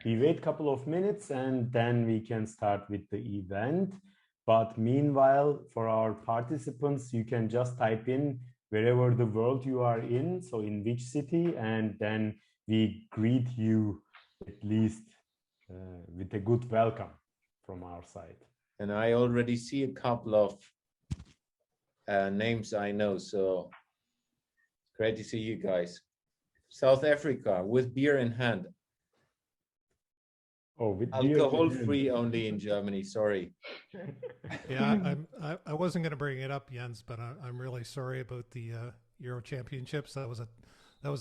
we wait a couple of minutes and then we can start with the event. But meanwhile, for our participants, you can just type in wherever the world you are in, so in which city, and then we greet you at least with a good welcome from our side. And I already see a couple of names I know, so great to see you guys. South Africa, with beer in hand. Oh, with alcohol-free only in Germany. Sorry. Yeah, I wasn't going to bring it up, Jens, but I'm really sorry about the Euro Championships. That was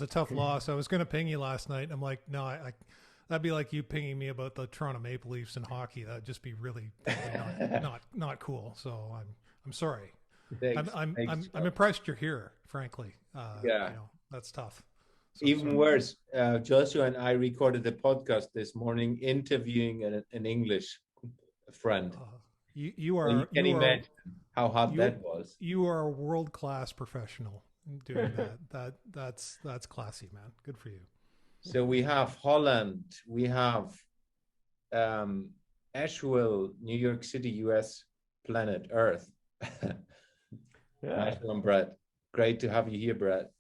a tough loss. I was going to ping you last night. I'm like, no, that'd be like you pinging me about the Toronto Maple Leafs and hockey. That'd just be really not cool. So I'm sorry. I'm impressed you're here. Frankly, yeah, that's tough. So even worse, Joshua and I recorded the podcast this morning interviewing an English friend. You are. You can imagine how hard that was. You are a world-class professional doing that. That's classy, man. Good for you. So we have Holland, we have Asheville, New York City, US, planet Earth. Yeah. Nice one, Brett. Great to have you here, Brett.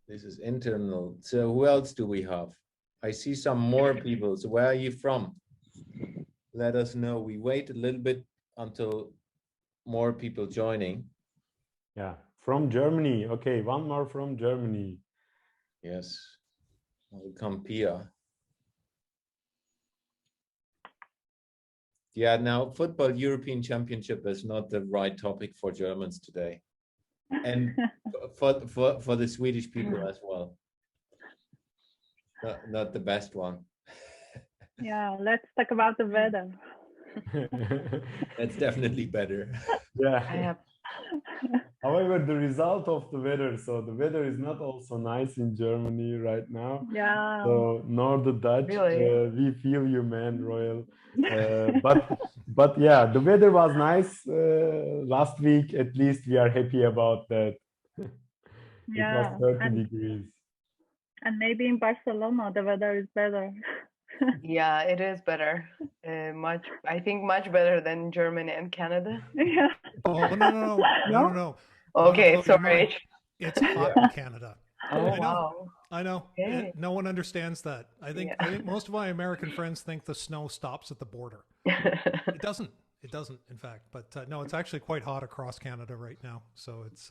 This is internal. So who else do we have? I see some more people. So where are you from? Let us know. We wait a little bit until more people joining. Yeah, from Germany. Okay, one more from Germany. Yes, welcome, Pia. Yeah, now football European Championship is not the right topic for Germans today. And for the Swedish people as well. Not the best one. Yeah, let's talk about the weather. That's definitely better. Yeah. However, the result of the weather, so the weather is not also nice in Germany right now. Yeah. So nor the Dutch. Really? We feel you, man, Royal. But yeah, the weather was nice last week. At least we are happy about that. Yeah. It was 30 degrees. And maybe in Barcelona the weather is better. Yeah, it is better. I think much better than Germany and Canada. Yeah. Oh no. Okay, sorry. It's hot in Canada. Oh, I know. wow. I know. Okay. No one understands that. I think most of my American friends think the snow stops at the border. It doesn't. It doesn't, in fact. But no, it's actually quite hot across Canada right now. So it's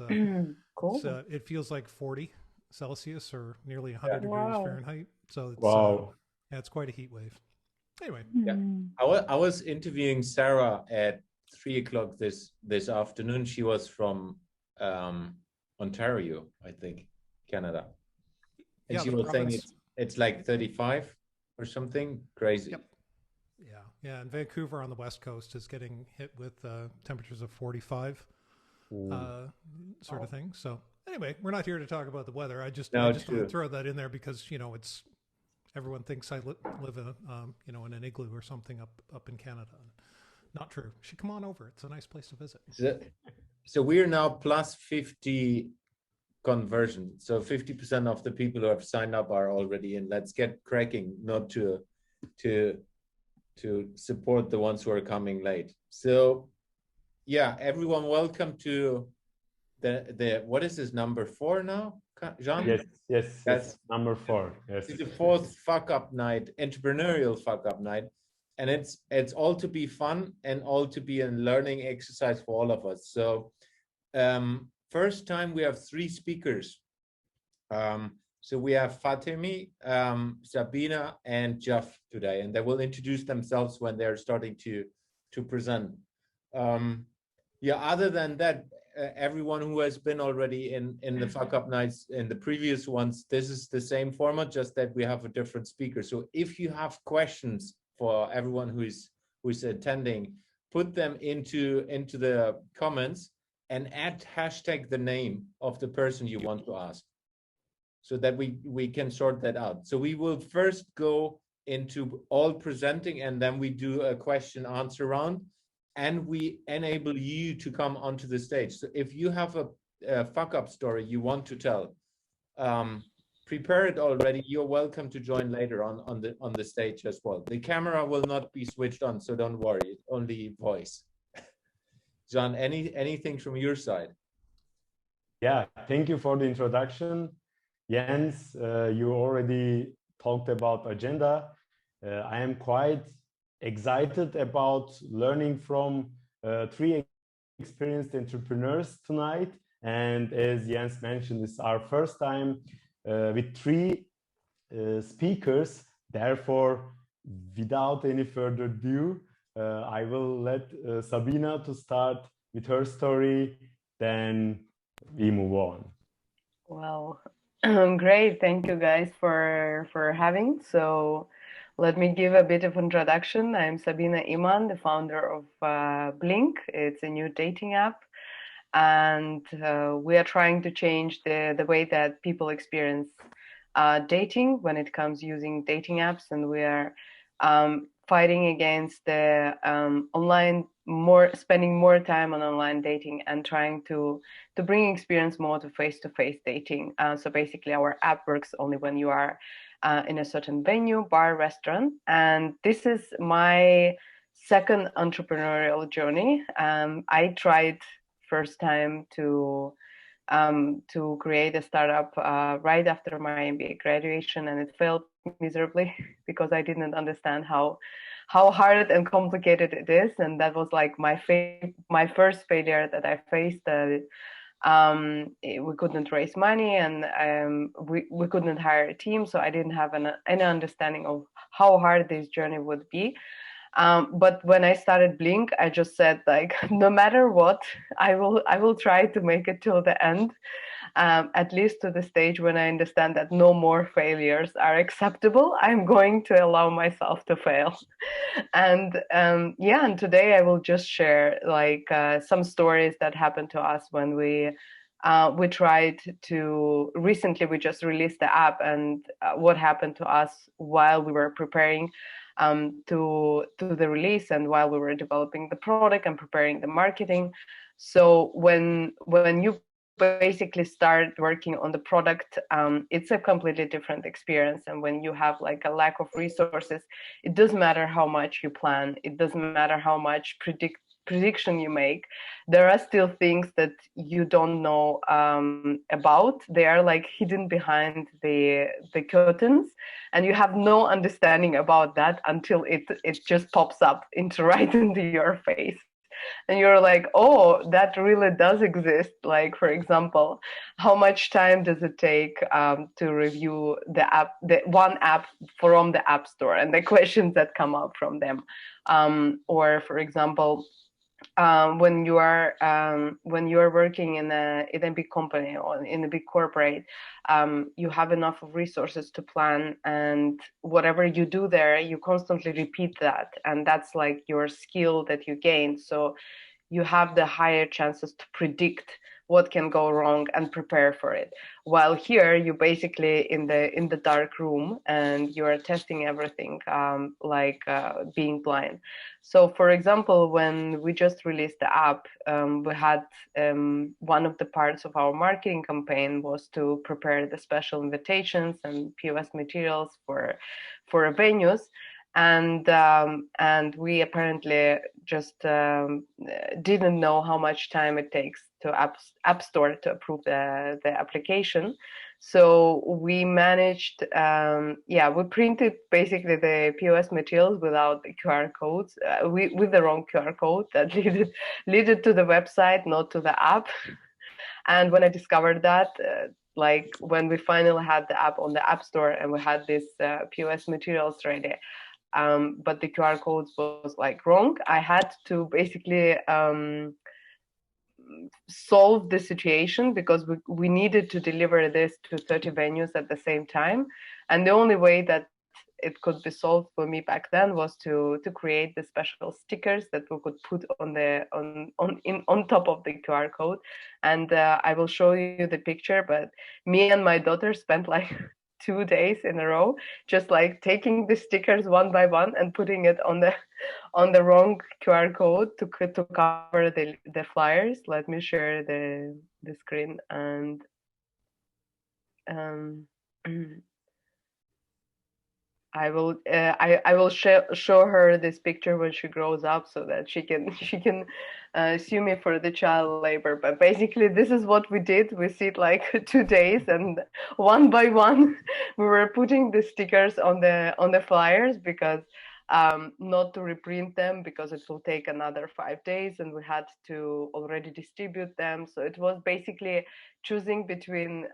cool. it feels like 40 Celsius or nearly 100 degrees Fahrenheit. So it's, wow. Yeah, it's quite a heat wave. Anyway. Yeah. I was interviewing Sarah at 3:00 this afternoon. She was from Ontario, I think, Canada. And she was saying it's like 35 or something crazy. Yep. Yeah, and Vancouver on the west coast is getting hit with temperatures of 45 sort of thing. So anyway, we're not here to talk about the weather. I just want to throw that in there because it's everyone thinks I live in in an igloo or something up in Canada. Not true. You should come on over. It's a nice place to visit. So we're now plus 50 conversion. So 50% of the people who have signed up are already in. Let's get cracking, not to support the ones who are coming late. So yeah, everyone, welcome to the what is this, number 4 now, Jean? Yes, number 4. Yes. It's the 4th fuck up night, entrepreneurial fuck up night. And it's all to be fun and all to be a learning exercise for all of us. So first time we have 3 speakers. So we have Fatemi, Sabina, and Jeff today, and they will introduce themselves when they're starting to present. Other than that, everyone who has been already in the fuck up nights in the previous ones, this is the same format, just that we have a different speaker. So if you have questions for everyone who is attending, put them into the comments and add hashtag the name of the person you want to ask, so that we can sort that out. So we will first go into all presenting, and then we do a question answer round, and we enable you to come onto the stage. So if you have a fuck up story you want to tell, prepare it already, you're welcome to join later on the stage as well. The camera will not be switched on, so don't worry, only voice. John, anything from your side? Yeah, thank you for the introduction. Jens, you already talked about agenda. I am quite excited about learning from three experienced entrepreneurs tonight. And as Jens mentioned, it's our first time with three speakers. Therefore, without any further ado, I will let Sabina to start with her story, then we move on. Well, great. Thank you guys for having. So let me give a bit of introduction. I'm Sabina Iman, the founder of Blink. It's a new dating app. And we are trying to change the way that people experience dating when it comes using dating apps. And we are fighting against the spending more time on online dating and trying to bring experience more to face-to-face dating. So basically our app works only when you are in a certain venue, bar, restaurant. And this is my second entrepreneurial journey. I tried first time to create a startup right after my MBA graduation, and it failed miserably because I didn't understand how hard and complicated it is, and that was like my first failure that I faced. We couldn't raise money, and we couldn't hire a team, so I didn't have any understanding of how hard this journey would be. But when I started Blink, I just said, like, no matter what, I will try to make it till the end, at least to the stage when I understand that no more failures are acceptable. I'm going to allow myself to fail. And and today I will just share like some stories that happened to us when we tried to. Recently we just released the app, and what happened to us while we were preparing to the release and while we were developing the product and preparing the marketing. So when you basically start working on the product, it's a completely different experience. And when you have like a lack of resources, it doesn't matter how much you plan, it doesn't matter how much prediction you make, there are still things that you don't know about. They are like hidden behind the curtains, and you have no understanding about that until it just pops up right into your face. And you're like, oh, that really does exist. Like, for example, how much time does it take to review the one app from the App Store, and the questions that come up from them? Or, for example, when you are working in a big company or in a big corporate, you have enough of resources to plan, and whatever you do there, you constantly repeat that, and that's like your skill that you gain. So you have the higher chances to predict what can go wrong and prepare for it. While here, you basically in the dark room, and you are testing everything, being blind. So, for example, when we just released the app, we had one of the parts of our marketing campaign was to prepare the special invitations and POS materials for venues. And we apparently just didn't know how much time it takes to App Store to approve the application. So we managed, we printed basically the POS materials without the QR codes, with the wrong QR code that led to the website, not to the app. And when I discovered that, like when we finally had the app on the App Store and we had this POS materials ready, but the QR codes was like wrong, I had to basically solve the situation, because we needed to deliver this to 30 venues at the same time. And the only way that it could be solved for me back then was to create the special stickers that we could put on top of the QR code. And I will show you the picture, but me and my daughter spent like 2 days in a row just like taking the stickers one by one and putting it on the wrong QR code to cover the flyers. Let me share the screen. And I will show her this picture when she grows up so that she can sue me for the child labor. But basically, this is what we did. We sit like 2 days, and one by one, we were putting the stickers on the flyers because not to reprint them because it will take another 5 days, and we had to already distribute them. So it was basically choosing between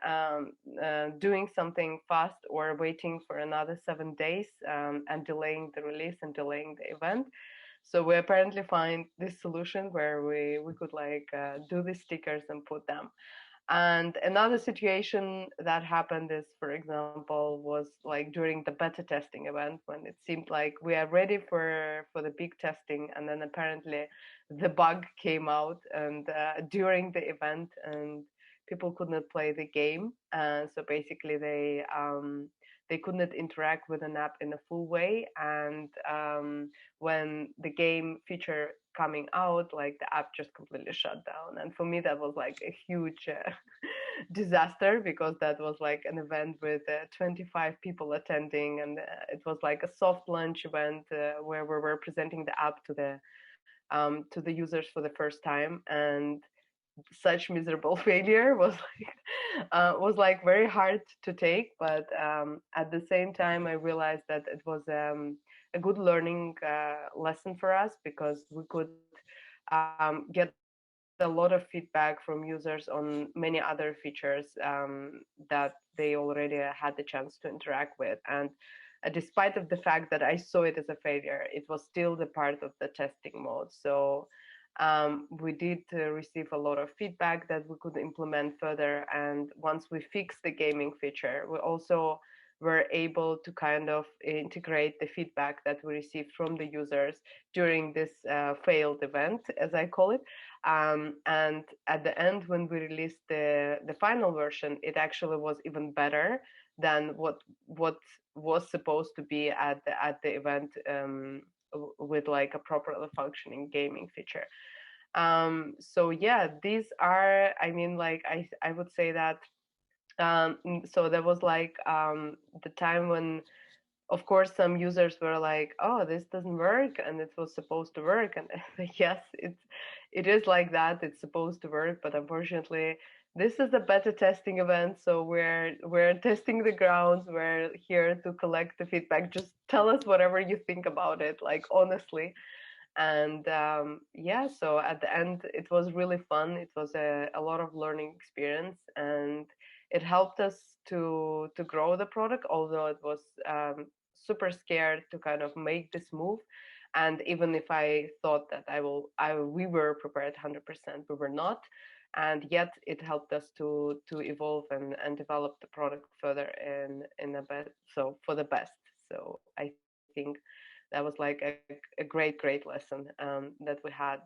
doing something fast or waiting for another 7 days and delaying the release and delaying the event. So we apparently find this solution where we could like do the stickers and put them. And another situation that happened is, for example, was like during the beta testing event when it seemed like we are ready for the big testing, and then apparently the bug came out and during the event, and people could not play the game. So basically, they could not interact with an app in a full way, and when the game feature coming out, like the app just completely shut down. And for me that was like a huge disaster because that was like an event with 25 people attending, and it was like a soft launch event where we were presenting the app to the users for the first time. And such miserable failure was like very hard to take, but at the same time I realized that it was a good learning lesson for us because we could get a lot of feedback from users on many other features that they already had the chance to interact with. And despite of the fact that I saw it as a failure, it was still the part of the testing mode. So we did receive a lot of feedback that we could implement further. And once we fixed the gaming feature, we also were able to kind of integrate the feedback that we received from the users during this failed event, as I call it. And at the end, when we released the final version, it actually was even better than what was supposed to be at the event, with like a properly functioning gaming feature. So yeah, these are, I mean, like I would say that so there was like the time when of course some users were like, oh, this doesn't work and it was supposed to work. And yes, it is like that, it's supposed to work, but unfortunately this is a beta testing event, so we're testing the grounds, we're here to collect the feedback. Just tell us whatever you think about it, like honestly. And yeah, so at the end it was really fun. It was a lot of learning experience, and it helped us to grow the product, although it was super scared to kind of make this move. And even if I thought that we were prepared 100%, we were not. And yet it helped us to evolve and develop the product further in a bit, so for the best. So I think that was like a great lesson that we had.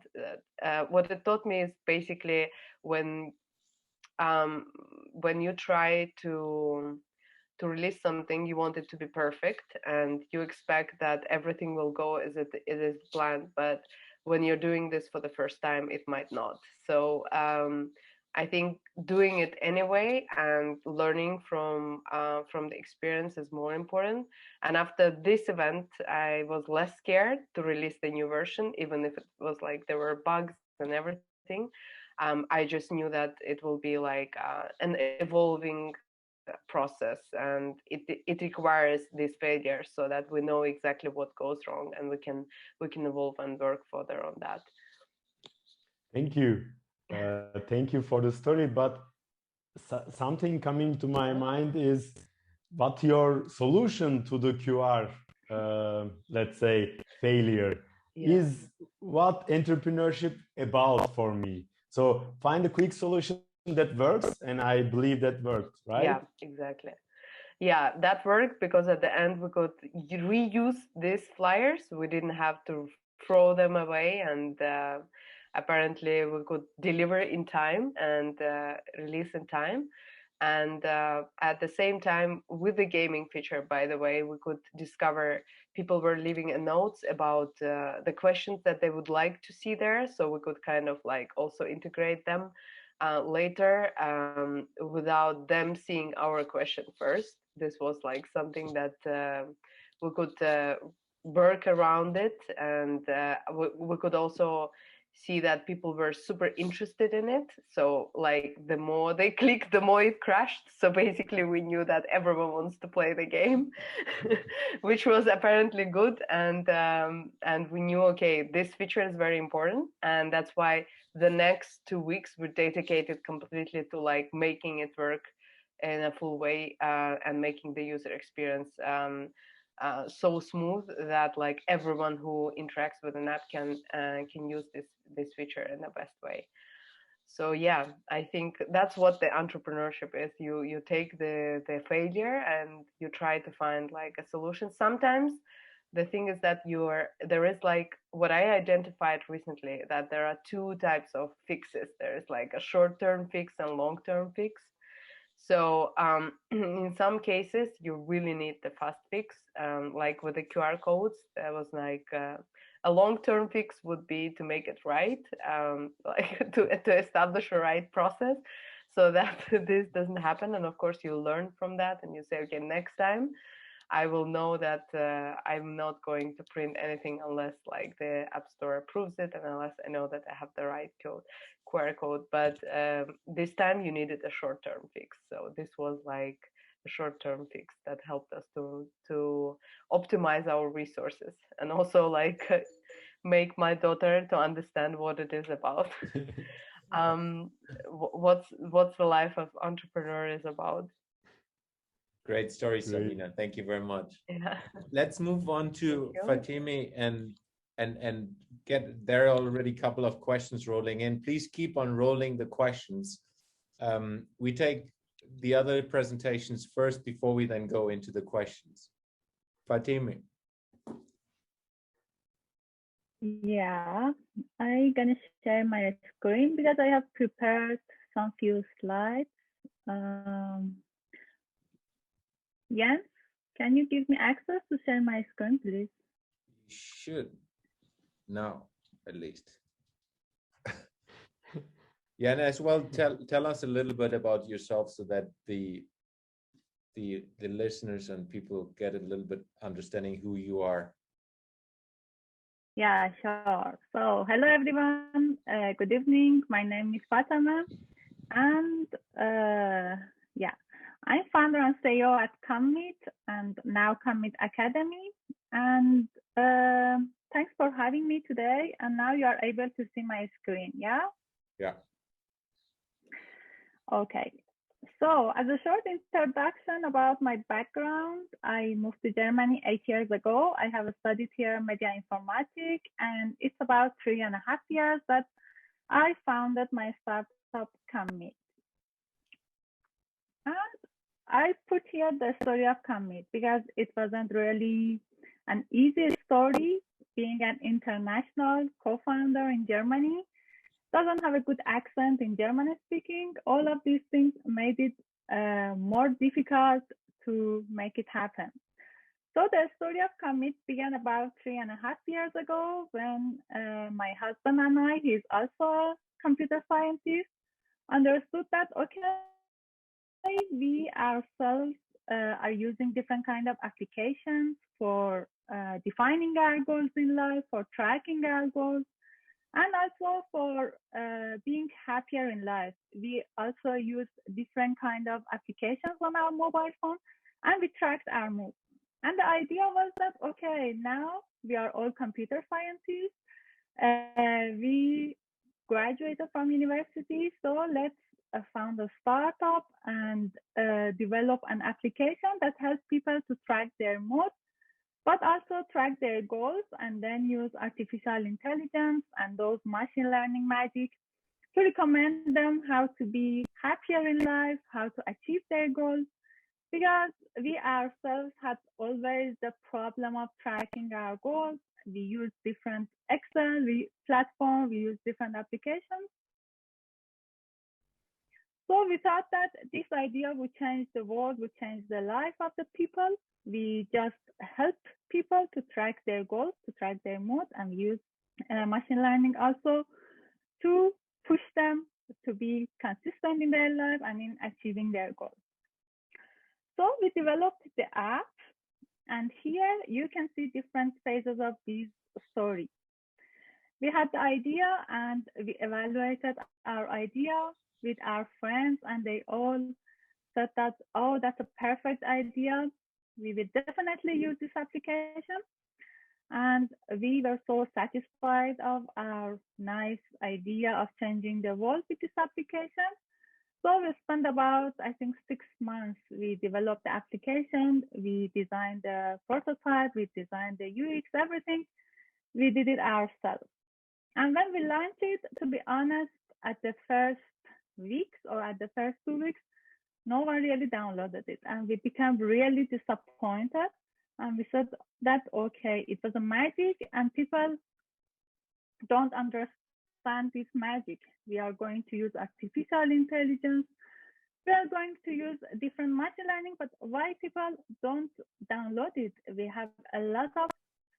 What it taught me is basically when um, when you try to release something, you want it to be perfect and you expect that everything will go as it is planned. But when you're doing this for the first time, it might not. So I think doing it anyway and learning from the experience is more important. And after this event, I was less scared to release the new version, even if it was like there were bugs and everything. I just knew that it will be like an evolving process, and it requires these failures so that we know exactly what goes wrong, and we can evolve and work further on that. Thank you. Thank you for the story. But something coming to my mind is what your solution to the QR, let's say, failure Yeah. is. What entrepreneurship about for me? So find a quick solution that works, and I believe that worked, right? Yeah, exactly. Yeah, that worked because at the end we could reuse these flyers. We didn't have to throw them away, and apparently we could deliver in time and release in time. And at the same time, with the gaming feature, by the way, we could discover people were leaving a notes about the questions that they would like to see there. So we could kind of like also integrate them later without them seeing our question first, this was like something that we could work around it, and we could also see that people were super interested in it. So like the more they clicked, the more it crashed. So basically we knew that everyone wants to play the game, which was apparently good. And we knew, okay, this feature is very important, and that's why the next 2 weeks were dedicated completely to like making it work in a full way, and making the user experience so smooth that like everyone who interacts with an app can use this feature in the best way. So yeah, I think that's what the entrepreneurship is. You take the failure and you try to find like a solution. Sometimes the thing is that there is like what I identified recently, that there are two types of fixes. There is like a short-term fix and long-term fix. So in some cases, you really need the fast fix, like with the QR codes. That was like a long-term fix would be to make it right, like to establish a right process, so that this doesn't happen. And of course, you learn from that, and you say, okay, next time I will know that I'm not going to print anything unless like the App Store approves it, and unless I know that I have the right QR code. But this time you needed a short-term fix. So this was like a short-term fix that helped us to optimize our resources, and also like make my daughter to understand what it is about. What's the life of entrepreneur is about. Great story, Great. Sabina. Thank you very much. Yeah. Let's move on to Fatimi and get there are already a couple of questions rolling in. Please keep on rolling the questions. We take the other presentations first before we then go into the questions. Fatimi. Yeah, I'm gonna share my screen because I have prepared some few slides. Jens, can you give me access to share my screen, please? You should now, at least. Yeah, and as well, tell us a little bit about yourself so that the listeners and people get a little bit understanding who you are. Yeah, sure. So, hello everyone. Good evening. My name is Fatima, and yeah, I'm founder and CEO at Commit and now Commit Academy. And thanks for having me today. And now you are able to see my screen, yeah? Yeah. Okay. So as a short introduction about my background, I moved to Germany 8 years ago. I have studied here media informatics, and it's about 3.5 years that I founded my startup Commit. And I put here the story of Commit because it wasn't really an easy story. Being an international co-founder in Germany, doesn't have a good accent in German speaking. All of these things made it more difficult to make it happen. So the story of Commit began about 3.5 years ago when my husband and I, he's also a computer scientist, understood that, okay, we ourselves are using different kind of applications for defining our goals in life, for tracking our goals, and also for being happier in life. We also use different kind of applications on our mobile phone, and we tracked our mood. And the idea was that, okay, now we are all computer scientists. We graduated from university, so let's found a startup and develop an application that helps people to track their mood, but also track their goals, and then use artificial intelligence and those machine learning magic to recommend them how to be happier in life, how to achieve their goals. Because we ourselves had always the problem of tracking our goals. We use different Excel platform, we use different applications. So we thought that this idea would change the world, would change the life of the people. We just help people to track their goals, to track their mood, and use machine learning also to push them to be consistent in their life and in achieving their goals. So we developed the app, and here you can see different phases of this story. We had the idea and we evaluated our idea with our friends, and they all said that, oh, that's a perfect idea. We will definitely use this application. And we were so satisfied of our nice idea of changing the world with this application. So we spent about, I think, 6 months. We developed the application, we designed the prototype, we designed the UX, everything. We did it ourselves. And when we launched it, to be honest, at the first weeks or at the first 2 weeks, no one really downloaded it. And we became really disappointed. And we said that, okay, it was a magic and people don't understand this magic. We are going to use artificial intelligence. We are going to use different machine learning, but why people don't download it? We have a lot of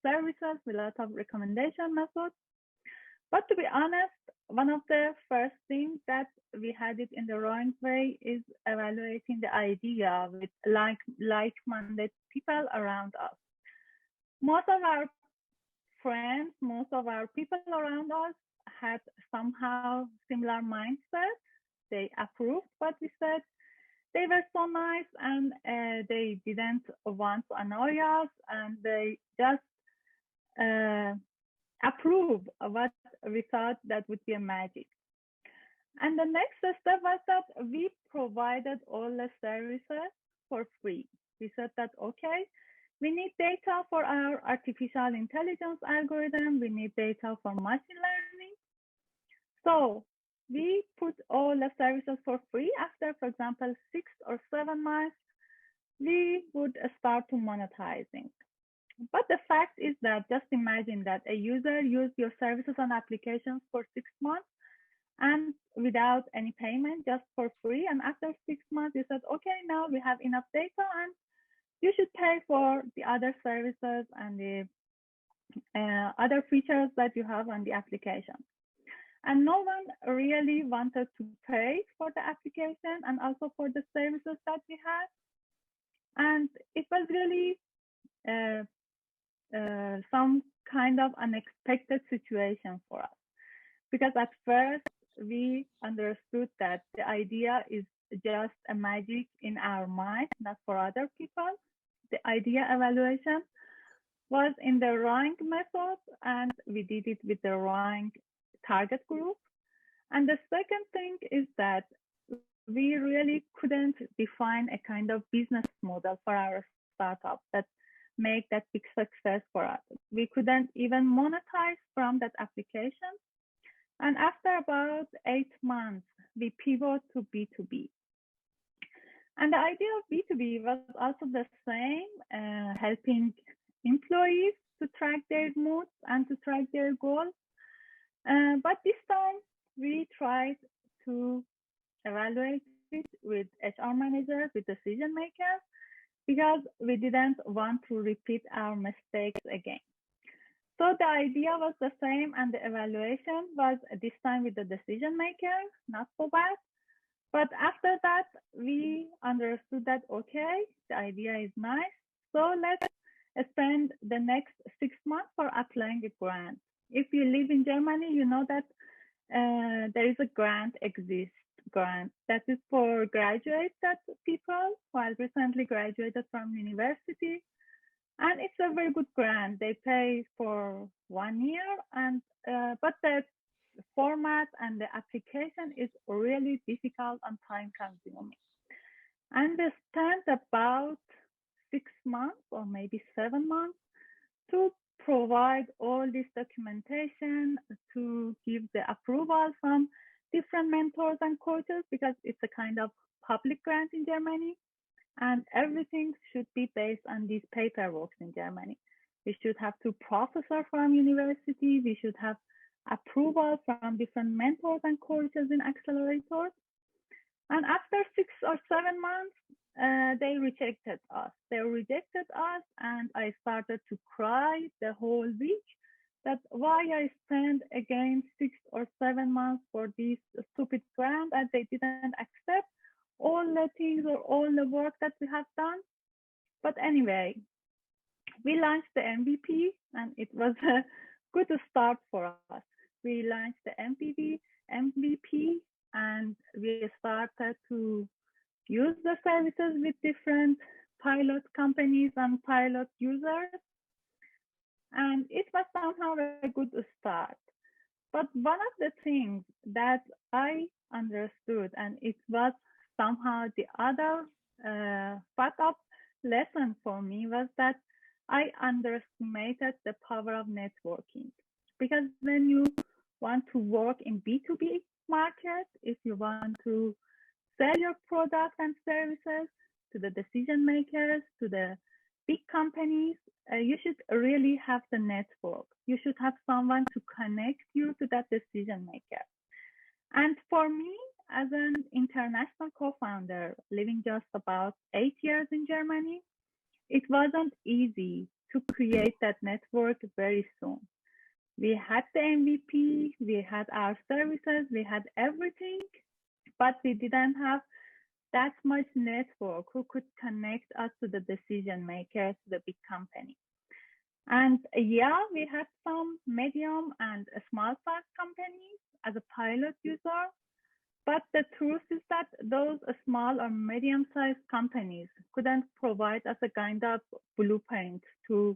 services, a lot of recommendation methods. But to be honest, one of the first things that we had it in the wrong way is evaluating the idea with like-minded people around us. Most of our friends, most of our people around us had somehow similar mindset. They approved what we said. They were so nice, and they didn't want to annoy us, and they just approve of what we thought that would be a magic. And the next step was that we provided all the services for free. We said that, okay, we need data for our artificial intelligence algorithm. We need data for machine learning. So we put all the services for free. After, for example, 6 or 7 months, we would start to monetizing. But the fact is that just imagine that a user used your services and applications for 6 months and without any payment, just for free. And after 6 months, you said, okay, now we have enough data and you should pay for the other services and the other features that you have on the application. And no one really wanted to pay for the application and also for the services that we had. And it was really some kind of unexpected situation for us. Because at first we understood that the idea is just a magic in our mind, not for other people. The idea evaluation was in the wrong method, and we did it with the wrong target group. And the second thing is that we really couldn't define a kind of business model for our startup that make that big success for us. We couldn't even monetize from that application. And after about 8 months, we pivot to B2B. And the idea of B2B was also the same, helping employees to track their moods and to track their goals. But this time we tried to evaluate it with HR managers, with decision makers, because we didn't want to repeat our mistakes again. So the idea was the same, and the evaluation was this time with the decision maker, not so bad. But after that, we understood that, okay, the idea is nice. So let's spend the next 6 months for applying a grant. If you live in Germany, you know that there is a grant that is for graduate people who have recently graduated from university. And it's a very good grant. They pay for 1 year, and but the format and the application is really difficult and time consuming. And they spent about 6 months or maybe 7 months to provide all this documentation, to give the approval from different mentors and coaches, because it's a kind of public grant in Germany. And everything should be based on these paperwork in Germany. We should have 2 professors from university. We should have approval from different mentors and coaches in accelerators. And after 6 or 7 months, they rejected us. And I started to cry the whole week that why I spent again 6 or 7 months for this stupid grant and they didn't accept. all the things or all the work that we have done. But anyway, we launched the MVP, and it was a good start for us. We launched the MVP, and we started to use the services with different pilot companies and pilot users. And it was somehow a good start. But one of the things that I understood, and it was somehow the other fuck-up lesson for me, was that I underestimated the power of networking. Because when you want to work in B2B market, if you want to sell your products and services to the decision makers, to the big companies, you should really have the network. You should have someone to connect you to that decision maker. And for me, as an international co-founder living just about 8 years in Germany, it wasn't easy to create that network very soon. We had the MVP, we had our services, we had everything, but we didn't have that much network who could connect us to the decision makers, the big company. And yeah, we had some medium and small size companies as a pilot user, but the truth is that those small or medium sized companies couldn't provide us a kind of blueprint to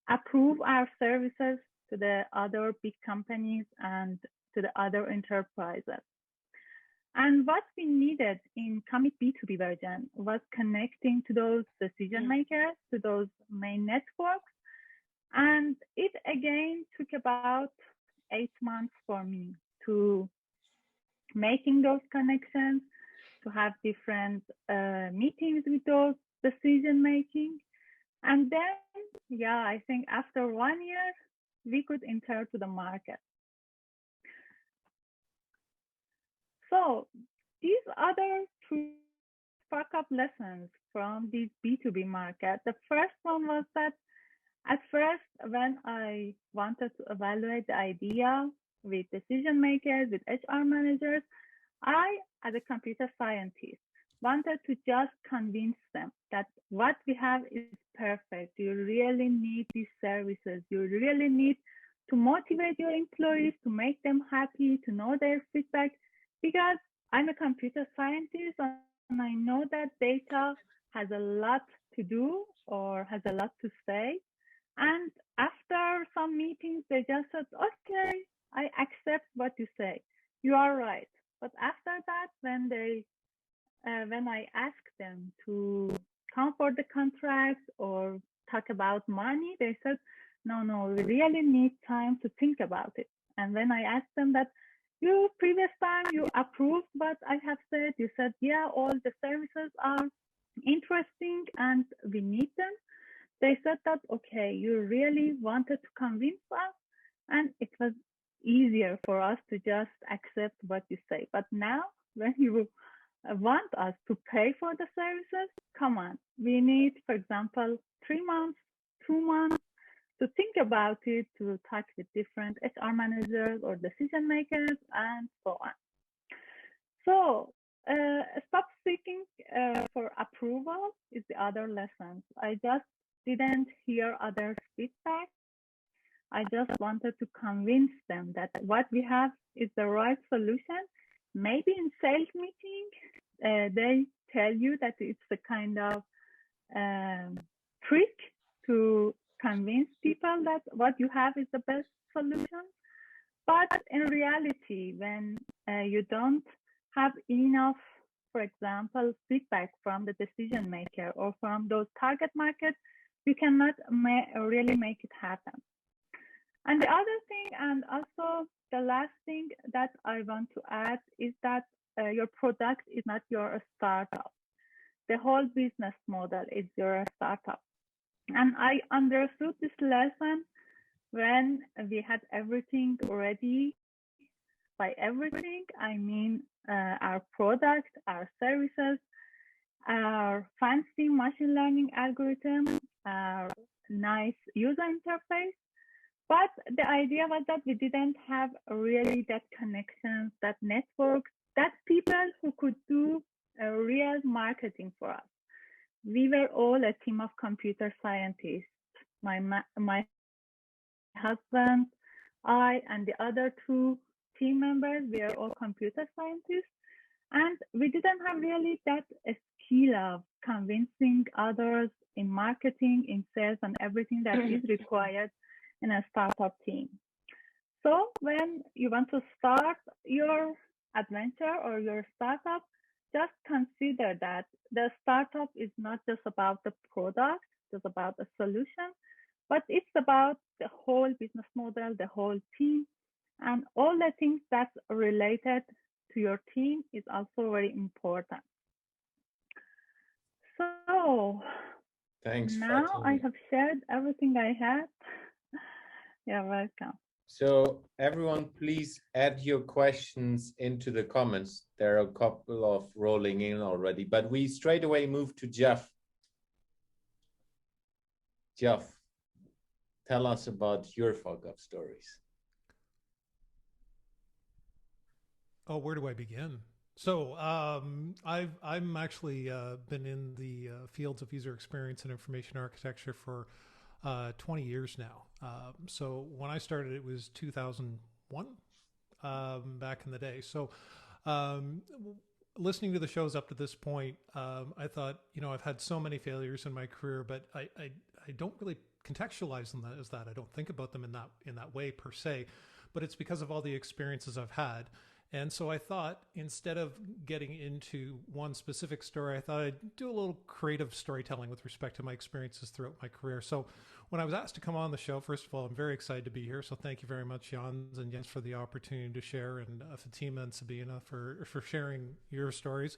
approve our services to the other big companies and to the other enterprises. And what we needed in Commit B2B version was connecting to those decision makers, to those main networks. And it again took about 8 months for me to making those connections, to have different meetings with those decision making. And then, yeah, I think after 1 year, we could enter to the market. So these other two fuck-up lessons from this B2B market. The first one was that at first, when I wanted to evaluate the idea with decision makers, with HR managers, I, as a computer scientist, wanted to just convince them that what we have is perfect. You really need these services. You really need to motivate your employees, to make them happy, to know their feedback, because I'm a computer scientist and I know that data has a lot to do or has a lot to say. And after some meetings, they just said, okay, I accept what you say. You are right. But after that, when I asked them to come for the contract or talk about money, they said, no, we really need time to think about it. And when I asked them that, you previous time you approved what I have said, you said, yeah, all the services are interesting and we need them. They said that, okay, you really wanted to convince us, and it was easier for us to just accept what you say. But now, when you want us to pay for the services, come on, we need, for example, 3 months, 2 months to think about it, to talk with different HR managers or decision makers, and so on. So, stop seeking for approval is the other lesson. I just didn't hear others' feedback. I just wanted to convince them that what we have is the right solution. Maybe in sales meeting, they tell you that it's a kind of trick to convince people that what you have is the best solution. But in reality, when you don't have enough, for example, feedback from the decision maker or from those target markets, you cannot really make it happen. And the other thing, and also the last thing that I want to add, is that your product is not your startup. The whole business model is your startup. And I understood this lesson when we had everything ready. By everything, I mean our product, our services, our fancy machine learning algorithm, our nice user interface. But the idea was that we didn't have really that connections, that network, that people who could do a real marketing for us. We were all a team of computer scientists. My husband, I, and the other two team members, we are all computer scientists. And we didn't have really that skill of convincing others in marketing, in sales, and everything that is required in a startup team. So when you want to start your adventure or your startup, just consider that the startup is not just about the product, just about a solution, but it's about the whole business model, the whole team, and all the things that's related to your team is also very important. So Thanks, now Fatima. I have shared everything I had. You're welcome. So everyone, please add your questions into the comments. There are a couple of rolling in already, but we straight away move to Jeff. Jeff, tell us about your fuck-up stories. Oh, where do I begin? So I'm actually been in the fields of user experience and information architecture for 20 years now. So when I started, it was 2001, back in the day. So listening to the shows up to this point, I thought, I've had so many failures in my career, but I don't really contextualize them as that. I don't think about them in that way per se, but it's because of all the experiences I've had. And so I thought, instead of getting into one specific story, I thought I'd do a little creative storytelling with respect to my experiences throughout my career. So when I was asked to come on the show, first of all, I'm very excited to be here. So thank you very much, Jans and Jens, for the opportunity to share, and Fatima and Sabina for sharing your stories.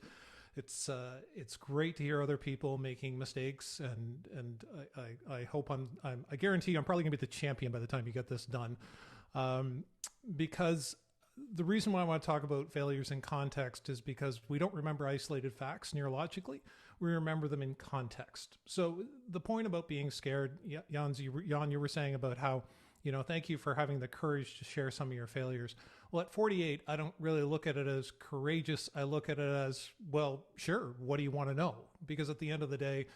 It's great to hear other people making mistakes, and I hope I guarantee you I'm probably gonna be the champion by the time you get this done, because the reason why I want to talk about failures in context is because we don't remember isolated facts neurologically. We remember them in context. So the point about being scared, Jan, you were saying about how, thank you for having the courage to share some of your failures. Well, at 48, I don't really look at it as courageous. I look at it as, well, sure, what do you want to know? Because at the end of the day,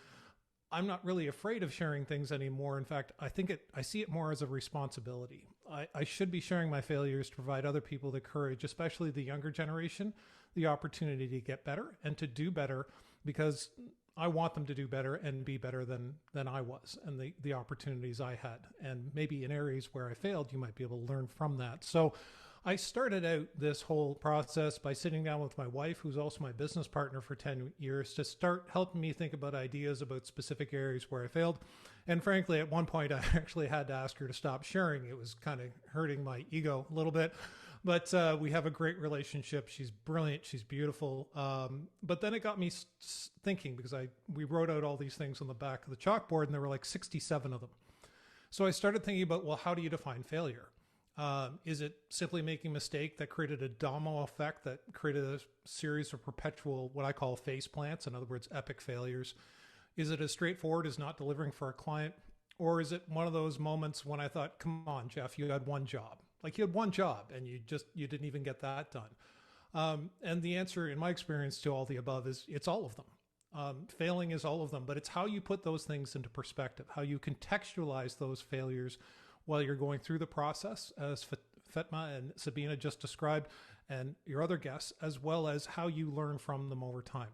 I'm not really afraid of sharing things anymore. In fact, I see it more as a responsibility. I should be sharing my failures to provide other people the courage, especially the younger generation, the opportunity to get better and to do better, because I want them to do better and be better than I was, and the opportunities I had. And maybe in areas where I failed, you might be able to learn from that. So I started out this whole process by sitting down with my wife, who's also my business partner for 10 years, to start helping me think about ideas about specific areas where I failed. And frankly, at one point, I actually had to ask her to stop sharing. It was kind of hurting my ego a little bit. But we have a great relationship. She's brilliant. She's beautiful. But then it got me thinking, because we wrote out all these things on the back of the chalkboard, and there were like 67 of them. So I started thinking about, well, how do you define failure? Is it simply making a mistake that created a domino effect that created a series of perpetual, what I call face plants, in other words, epic failures? Is it as straightforward as not delivering for a client? Or is it one of those moments when I thought, come on, Jeff, you had one job. Like, you had one job and you didn't even get that done. And the answer, in my experience, to all the above is it's all of them. Failing is all of them, but it's how you put those things into perspective, how you contextualize those failures while you're going through the process, as Fatma and Sabina just described, and your other guests, as well as how you learn from them over time.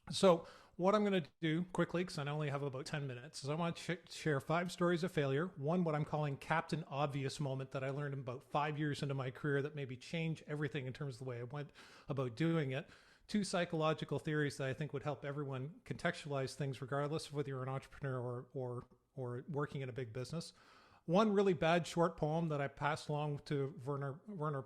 So what I'm going to do quickly, because I only have about 10 minutes, is I want to share 5 stories of failure. One, what I'm calling Captain Obvious moment that I learned about 5 years into my career that maybe changed everything in terms of the way I went about doing it. 2 psychological theories that I think would help everyone contextualize things regardless of whether you're an entrepreneur or working in a big business. 1 really bad short poem that I passed along to Werner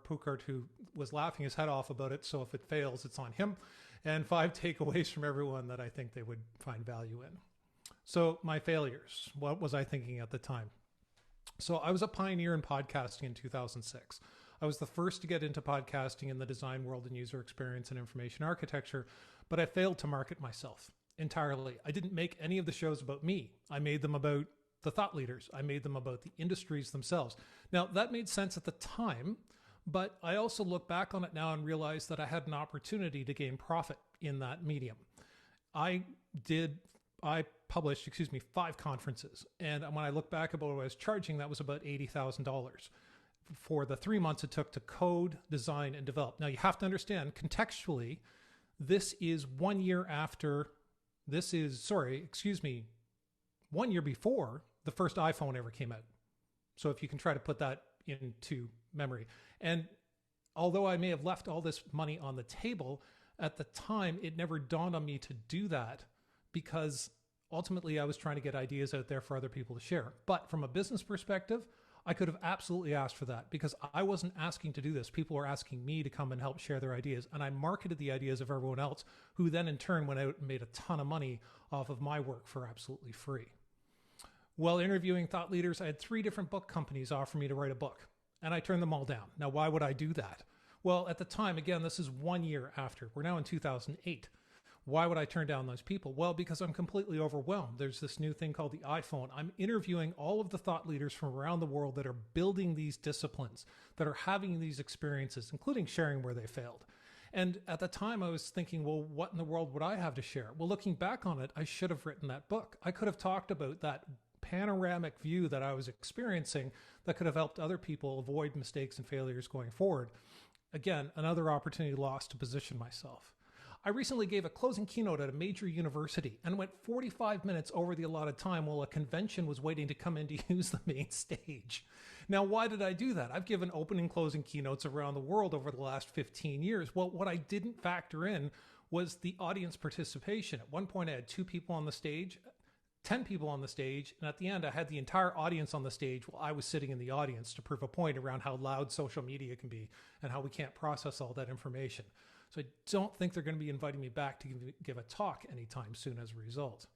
Pukart, who was laughing his head off about it. So if it fails, it's on him. And 5 takeaways from everyone that I think they would find value in. So my failures, what was I thinking at the time? So I was a pioneer in podcasting in 2006. I was the first to get into podcasting in the design world and user experience and information architecture, but I failed to market myself entirely. I didn't make any of the shows about me. I made them about the thought leaders. I made them about the industries themselves. Now, that made sense at the time, but I also look back on it now and realize that I had an opportunity to gain profit in that medium. I published, 5 conferences. And when I look back about what I was charging, that was about $80,000 for the 3 months it took to code, design, and develop. Now you have to understand contextually, this is 1 year after, 1 year before the first iPhone ever came out. So if you can try to put that into memory. And although I may have left all this money on the table, at the time, it never dawned on me to do that because ultimately I was trying to get ideas out there for other people to share. But from a business perspective, I could have absolutely asked for that because I wasn't asking to do this. People were asking me to come and help share their ideas. And I marketed the ideas of everyone else who then in turn went out and made a ton of money off of my work for absolutely free. While interviewing thought leaders, I had 3 different book companies offer me to write a book, and I turned them all down. Now, why would I do that? Well, at the time, again, this is 1 year after. We're now in 2008. Why would I turn down those people? Well, because I'm completely overwhelmed. There's this new thing called the iPhone. I'm interviewing all of the thought leaders from around the world that are building these disciplines, that are having these experiences, including sharing where they failed. And at the time I was thinking, well, what in the world would I have to share? Well, looking back on it, I should have written that book. I could have talked about that panoramic view that I was experiencing that could have helped other people avoid mistakes and failures going forward. Again, another opportunity lost to position myself. I recently gave a closing keynote at a major university and went 45 minutes over the allotted time while a convention was waiting to come in to use the main stage. Now, why did I do that? I've given opening and closing keynotes around the world over the last 15 years. Well, what I didn't factor in was the audience participation. At one point, I had 2 people on the stage, 10 people on the stage, and at the end I had the entire audience on the stage while I was sitting in the audience to prove a point around how loud social media can be and how we can't process all that information. So I don't think they're going to be inviting me back to give a talk anytime soon as a result.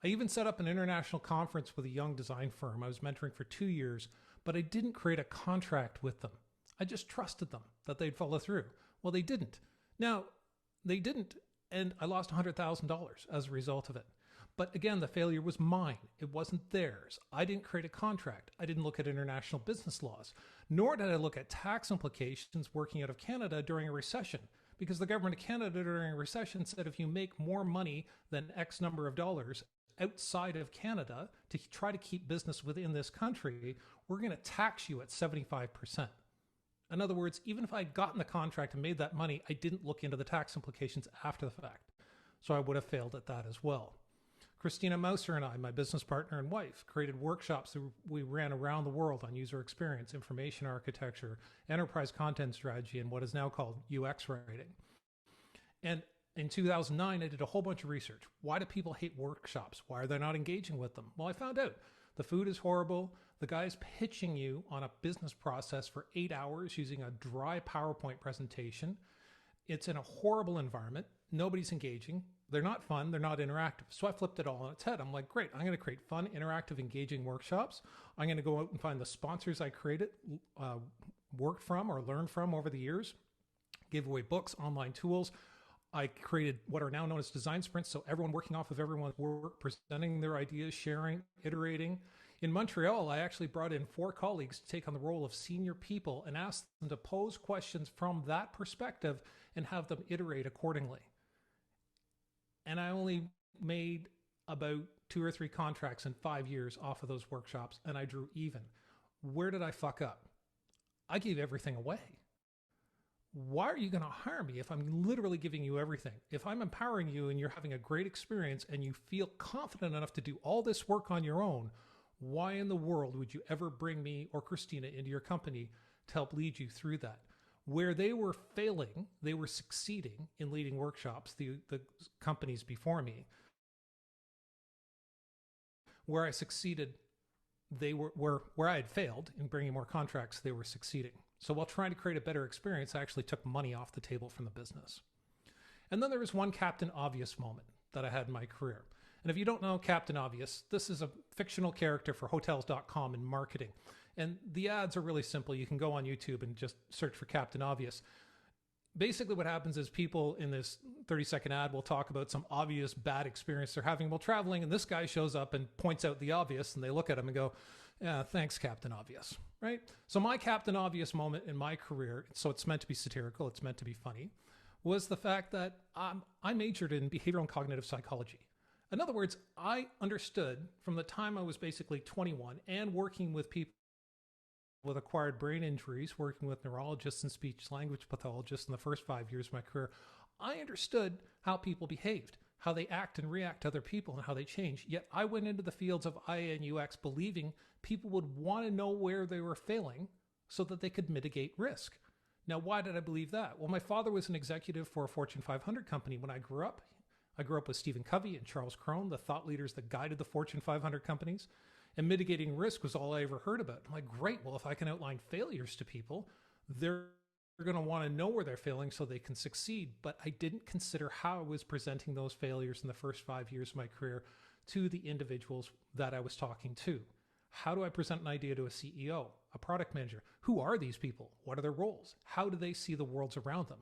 I even set up an international conference with a young design firm I was mentoring for 2 years, but I didn't create a contract with them. I just trusted them that they'd follow through. Well, they didn't. Now, they didn't, and I lost $100,000 as a result of it. But again, the failure was mine. It wasn't theirs. I didn't create a contract. I didn't look at international business laws, nor did I look at tax implications working out of Canada during a recession, because the government of Canada during a recession said if you make more money than X number of dollars outside of Canada to try to keep business within this country, we're going to tax you at 75%. In other words, even if I'd gotten the contract and made that money, I didn't look into the tax implications after the fact. So I would have failed at that as well. Christina Mouser and I, my business partner and wife, created workshops that we ran around the world on user experience, information architecture, enterprise content strategy, and what is now called UX writing. And in 2009, I did a whole bunch of research. Why do people hate workshops? Why are they not engaging with them? Well, I found out the food is horrible. The guy's pitching you on a business process for 8 hours using a dry PowerPoint presentation. It's in a horrible environment. Nobody's engaging. They're not fun. They're not interactive. So I flipped it all on its head. I'm like, great, I'm going to create fun, interactive, engaging workshops. I'm going to go out and find the sponsors I created, worked from or learned from over the years, gave away books, online tools. I created what are now known as design sprints. So everyone working off of everyone's work, presenting their ideas, sharing, iterating. In Montreal, I actually brought in 4 colleagues to take on the role of senior people and asked them to pose questions from that perspective and have them iterate accordingly. And I only made about 2 or 3 contracts in 5 years off of those workshops, and I drew even. Where did I fuck up? I gave everything away. Why are you going to hire me if I'm literally giving you everything? If I'm empowering you and you're having a great experience and you feel confident enough to do all this work on your own, why in the world would you ever bring me or Christina into your company to help lead you through that? Where they were failing, they were succeeding in leading workshops, the companies before me. Where I succeeded, they were where I had failed in bringing more contracts, they were succeeding. So while trying to create a better experience, I actually took money off the table from the business. And then there was one Captain Obvious moment that I had in my career. And if you don't know Captain Obvious, this is a fictional character for Hotels.com in marketing. And the ads are really simple. You can go on YouTube and just search for Captain Obvious. Basically what happens is people in this 30-second ad will talk about some obvious bad experience they're having while traveling, and this guy shows up and points out the obvious, and they look at him and go, yeah, thanks, Captain Obvious, right? So my Captain Obvious moment in my career, so it's meant to be satirical, it's meant to be funny, was the fact that I majored in behavioral and cognitive psychology. In other words, I understood from the time I was basically 21 and working with people with acquired brain injuries, working with neurologists and speech language pathologists in the first 5 years of my career, I understood how people behaved, how they act and react to other people, and how they change. Yet I went into the fields of IA and UX believing people would want to know where they were failing so that they could mitigate risk. Now, why did I believe that? Well, my father was an executive for a Fortune 500 company when I grew up. I grew up with Stephen Covey and Charles Crone, the thought leaders that guided the Fortune 500 companies. And mitigating risk was all I ever heard about. I'm like, great, well, if I can outline failures to people, they're going to want to know where they're failing so they can succeed. But I didn't consider how I was presenting those failures in the first 5 years of my career to the individuals that I was talking to. How do I present an idea to a CEO, a product manager? Who are these people? What are their roles? How do they see the worlds around them?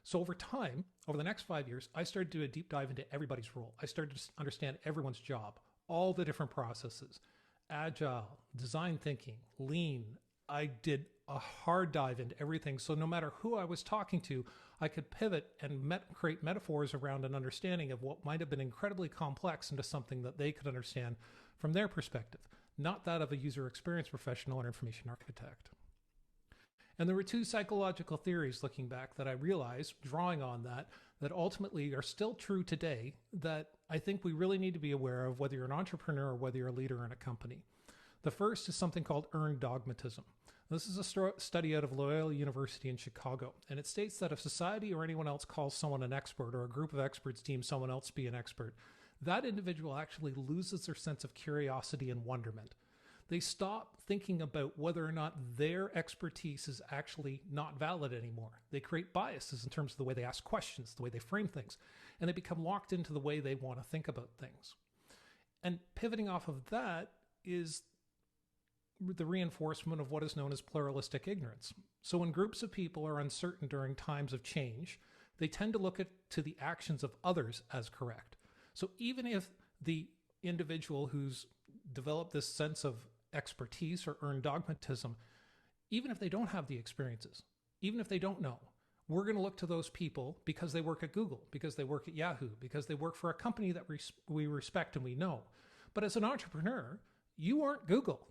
So over time, over the next 5 years, I started to do a deep dive into everybody's role. I started to understand everyone's job, all the different processes, agile, design thinking, lean. I did a hard dive into everything. So no matter who I was talking to, I could pivot and create metaphors around an understanding of what might have been incredibly complex into something that they could understand from their perspective, not that of a user experience professional or information architect. And there were two psychological theories looking back that I realized, drawing on that ultimately are still true today, that I think we really need to be aware of, whether you're an entrepreneur or whether you're a leader in a company. The first is something called earned dogmatism. This is a study out of Loyola University in Chicago, and it states that if society or anyone else calls someone an expert, or a group of experts deem someone else to be an expert, that individual actually loses their sense of curiosity and wonderment. They stop thinking about whether or not their expertise is actually not valid anymore. They create biases in terms of the way they ask questions, the way they frame things, and they become locked into the way they want to think about things. And pivoting off of that is the reinforcement of what is known as pluralistic ignorance. So when groups of people are uncertain during times of change, they tend to look to the actions of others as correct. So even if the individual who's developed this sense of expertise or earned dogmatism, even if they don't have the experiences, even if they don't know, we're going to look to those people because they work at Google, because they work at Yahoo, because they work for a company that we respect and we know. But as an entrepreneur, you aren't Google.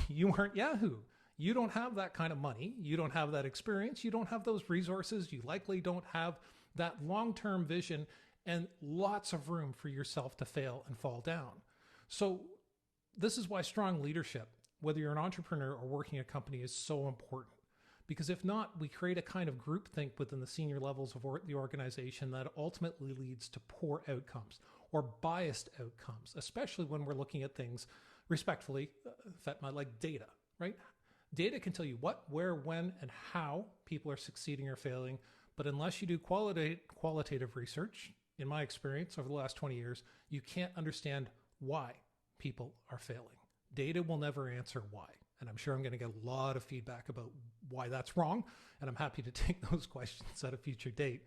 You aren't Yahoo. You don't have that kind of money. You don't have that experience. You don't have those resources. You likely don't have that long-term vision and lots of room for yourself to fail and fall down. So this is why strong leadership, whether you're an entrepreneur or working at a company, is so important. Because if not, we create a kind of groupthink within the senior levels of the organization that ultimately leads to poor outcomes or biased outcomes, especially when we're looking at things respectfully, Fatma, like data, right? Data can tell you what, where, when, and how people are succeeding or failing. But unless you do qualitative research, in my experience over the last 20 years, you can't understand why people are failing. Data will never answer why. And I'm sure I'm going to get a lot of feedback about why that's wrong. And I'm happy to take those questions at a future date.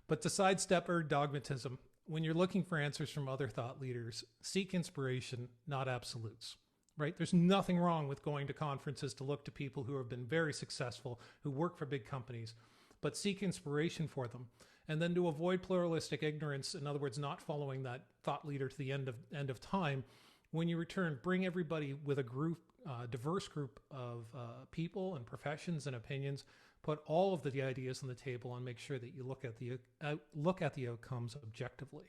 But to sidestep earned dogmatism, when you're looking for answers from other thought leaders, seek inspiration, not absolutes, right? There's nothing wrong with going to conferences to look to people who have been very successful, who work for big companies, but seek inspiration for them. And then to avoid pluralistic ignorance, in other words, not following that thought leader to the end of time, when you return, bring everybody with a group, diverse group of people and professions and opinions, put all of the ideas on the table and make sure that you look at the outcomes objectively.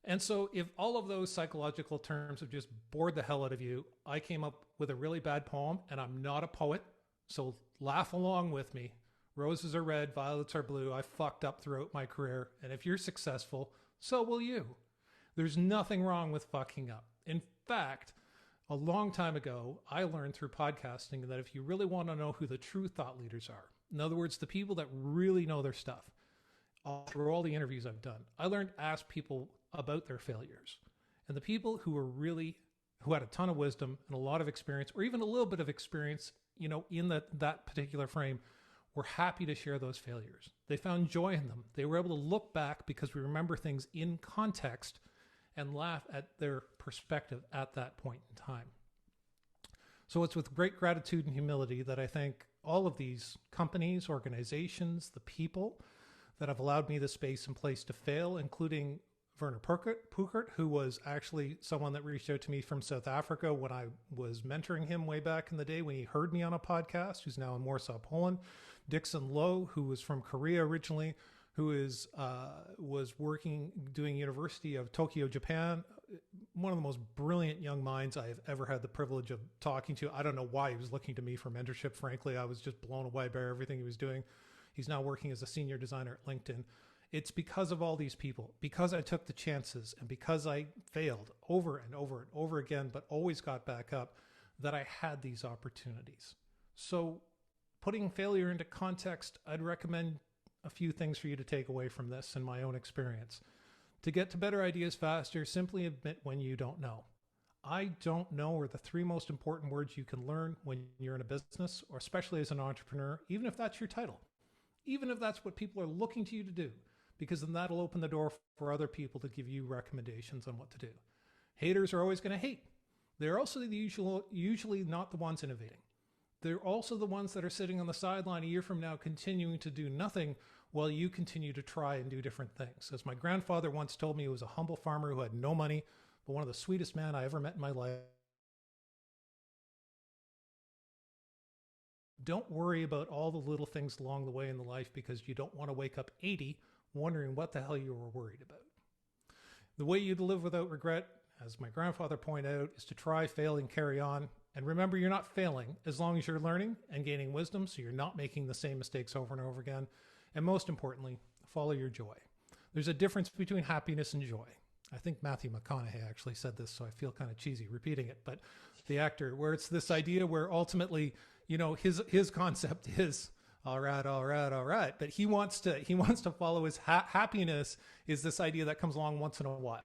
And so if all of those psychological terms have just bored the hell out of you, I came up with a really bad poem, and I'm not a poet, so laugh along with me. Roses are red, violets are blue. I fucked up throughout my career. And if you're successful, so will you. There's nothing wrong with fucking up. In fact, a long time ago, I learned through podcasting that if you really want to know who the true thought leaders are, in other words, the people that really know their stuff, through all the interviews I've done, I learned to ask people about their failures. And the people who had a ton of wisdom and a lot of experience, or even a little bit of experience, in that particular frame, were happy to share those failures. They found joy in them. They were able to look back because we remember things in context and laugh at their perspective at that point in time. So it's with great gratitude and humility that I thank all of these companies, organizations, the people that have allowed me the space and place to fail, including Werner Pukert, who was actually someone that reached out to me from South Africa when I was mentoring him way back in the day when he heard me on a podcast, who's now in Warsaw, Poland. Dixon Lowe, who was from Korea originally, who was working, doing University of Tokyo, Japan. One of the most brilliant young minds I have ever had the privilege of talking to. I don't know why he was looking to me for mentorship, frankly. I was just blown away by everything he was doing. He's now working as a senior designer at LinkedIn. It's because of all these people, because I took the chances and because I failed over and over and over again, but always got back up, that I had these opportunities. So putting failure into context, I'd recommend a few things for you to take away from this in my own experience. To get to better ideas faster, simply admit when you don't know. I don't know are the three most important words you can learn when you're in a business, or especially as an entrepreneur, even if that's your title, even if that's what people are looking to you to do, because then that'll open the door for other people to give you recommendations on what to do. Haters are always going to hate. They're also usually not the ones innovating. They're also the ones that are sitting on the sideline a year from now continuing to do nothing while you continue to try and do different things. As my grandfather once told me, he was a humble farmer who had no money, but one of the sweetest men I ever met in my life. Don't worry about all the little things along the way in the life, because you don't want to wake up 80 wondering what the hell you were worried about. The way you live without regret, as my grandfather pointed out, is to try, fail, and carry on. And remember, you're not failing as long as you're learning and gaining wisdom, so you're not making the same mistakes over and over again. And most importantly, follow your joy. There's a difference between happiness and joy. I think Matthew McConaughey actually said this, so I feel kind of cheesy repeating it, but the actor, where it's this idea where ultimately, you know, his concept is all right, but he wants to follow his happiness is this idea that comes along once in a while.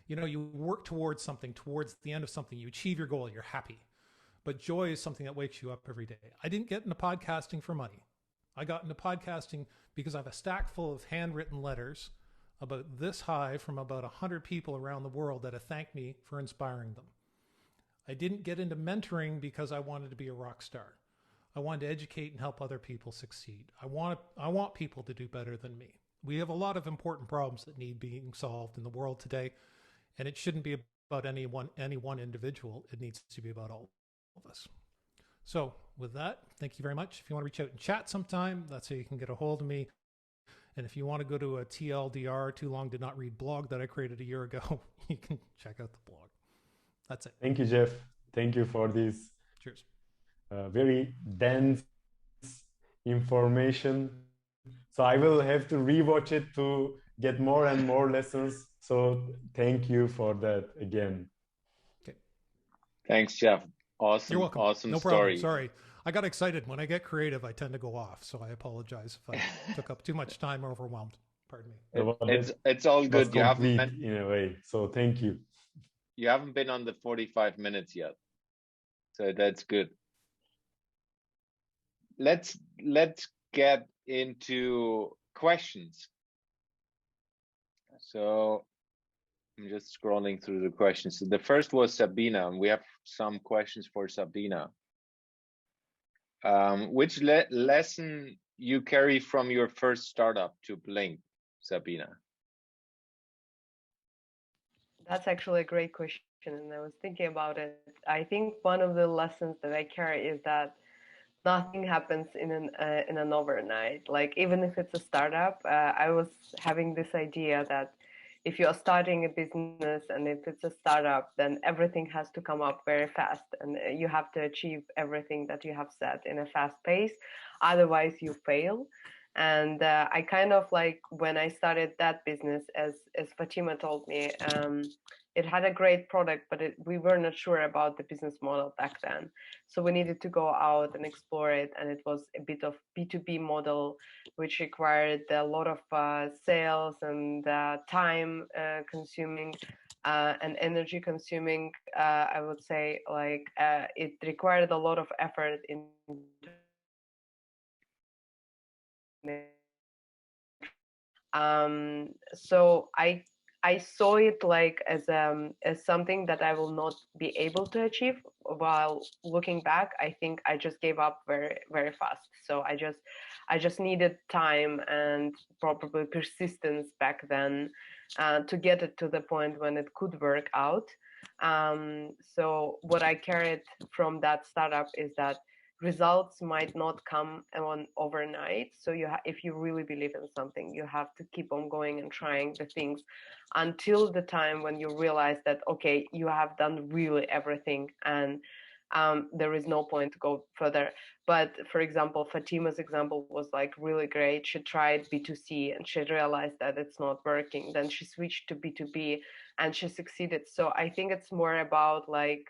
You know, you work towards something, towards the end of something, you achieve your goal, you're happy. But joy is something that wakes you up every day. I didn't get into podcasting for money. I got into podcasting because I have a stack full of handwritten letters about this high from about 100 people around the world that have thanked me for inspiring them. I didn't get into mentoring because I wanted to be a rock star. I wanted to educate and help other people succeed. I want people to do better than me. We have a lot of important problems that need being solved in the world today, and it shouldn't be about any one individual. It needs to be about all of us. So with that, thank you very much. If you want to reach out and chat sometime, that's how you can get a hold of me. And if you want to go to a TLDR, Too Long Did Not Read blog that I created a year ago, you can check out the blog. That's it. Thank you, Jeff. Thank you for this. Cheers. Very dense information. So I will have to rewatch it to get more and more lessons. So thank you for that again. Okay. Thanks, Jeff. Awesome. You're welcome. Awesome no story. Problem. Sorry. I got excited. When I get creative, I tend to go off. So I apologize if I took up too much time or overwhelmed. Pardon me. It's all good. You haven't been, in a way. So thank you. You haven't been on the 45 minutes yet. So that's good. Let's get into questions. So I'm just scrolling through the questions. So the first was Sabina, and we have some questions for Sabina. Which lesson you carry from your first startup to Blink, Sabina? That's actually a great question, and I was thinking about it. I think one of the lessons that I carry is that nothing happens in an overnight. Like, even if it's a startup, I was having this idea that if you are starting a business and if it's a startup, then everything has to come up very fast, and you have to achieve everything that you have set in a fast pace. Otherwise, you fail. And I kind of, like, when I started that business, as Fatima told me, it had a great product, but we were not sure about the business model back then. So we needed to go out and explore it. And it was a bit of B2B model, which required a lot of sales and time consuming and energy consuming. I would say, like, it required a lot of effort in so I I saw it like as something that I will not be able to achieve. While looking back, I think I just gave up very, very fast. So I just needed time and probably persistence back then to get it to the point when it could work out. So what I carried from that startup is that results might not come on overnight. So if you really believe in something, you have to keep on going and trying the things until the time when you realize that, okay, you have done really everything and there is no point to go further. But for example, Fatima's example was like really great. She tried B2C and she realized that it's not working. Then she switched to B2B and she succeeded. So I think it's more about like,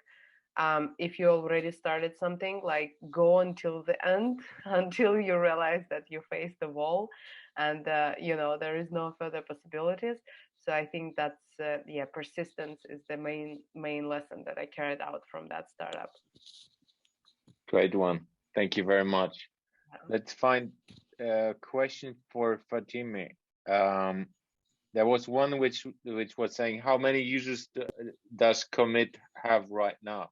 if you already started something, like go until the end, until you realize that you face the wall and there is no further possibilities. So I think that's persistence is the main lesson that I carried out from that startup. Great one. Thank you very much. Let's find a question for Fatima. There was one which was saying, how many users does Commit have right now?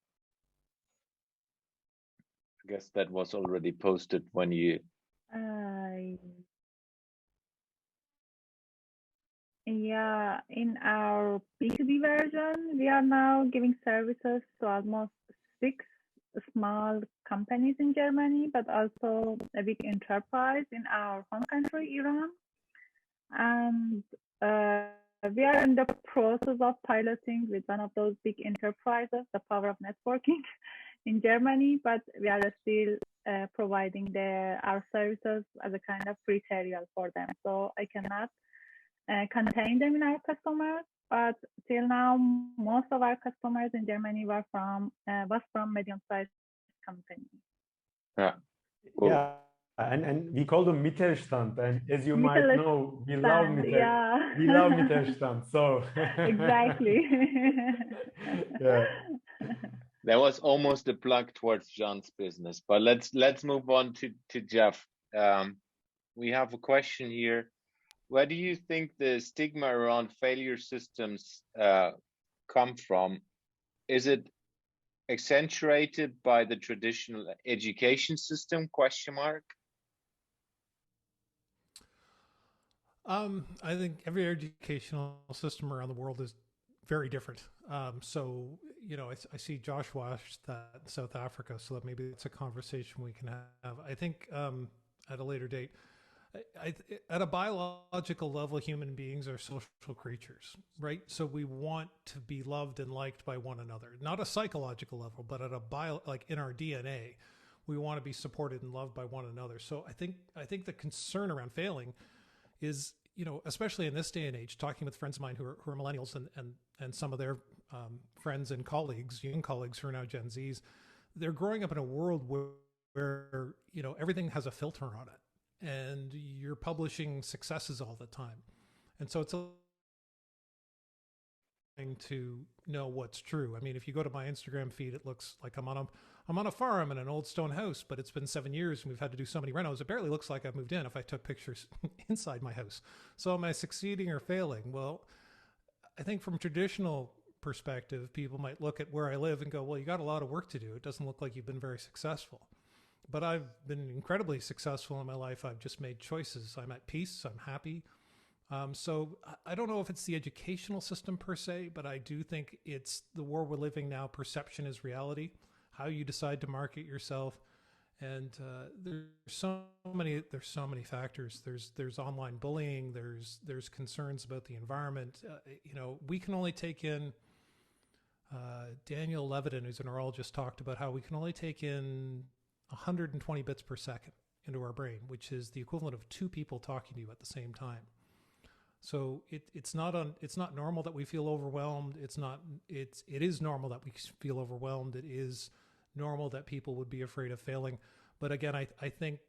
I guess that was already posted when you. Yeah, in our B2B version, we are now giving services to almost 6 small companies in Germany, but also a big enterprise in our home country, Iran. And we are in the process of piloting with one of those big enterprises, the power of networking in Germany, but we are still providing our services as a kind of free trial for them. So I cannot contain them in our customers, but till now, most of our customers in Germany was from medium-sized companies. Yeah. Cool. Yeah. And we call them Mittelstand, and as you might know, we love Mittelstand. So exactly. Yeah. That was almost a plug towards John's business, but let's move on to Jeff. We have a question here. Where do you think the stigma around failure systems come from? Is it accentuated by the traditional education system? ? I think every educational system around the world is very different. So, I see Josh watched that in South Africa, so that maybe it's a conversation we can have. I think at a later date, at a biological level, human beings are social creatures, right? So we want to be loved and liked by one another, not a psychological level, but at a like in our DNA, we want to be supported and loved by one another. So I think the concern around failing is, especially in this day and age, talking with friends of mine who are millennials and some of their friends and colleagues, young colleagues who are now Gen Zs, they're growing up in a world where everything has a filter on it. And you're publishing successes all the time. And so it's to know what's true. I mean, if you go to my Instagram feed, it looks like I'm on a farm in an old stone house, but it's been 7 years and we've had to do so many renos. It barely looks like I've moved in if I took pictures inside my house. So am I succeeding or failing? Well, I think from a traditional perspective, people might look at where I live and go, well, you got a lot of work to do. It doesn't look like you've been very successful. But I've been incredibly successful in my life. I've just made choices. I'm at peace. I'm happy. So I don't know if it's the educational system per se, but I do think it's the world we're living now. Perception is reality. How you decide to market yourself, and there's so many factors. There's online bullying. There's concerns about the environment. We can only take in. Daniel Levitin, who's a neurologist, talked about how we can only take in 120 bits per second into our brain, which is the equivalent of 2 people talking to you at the same time. So it's not normal that we feel overwhelmed. It is normal that we feel overwhelmed. It is normal that people would be afraid of failing. But again, I think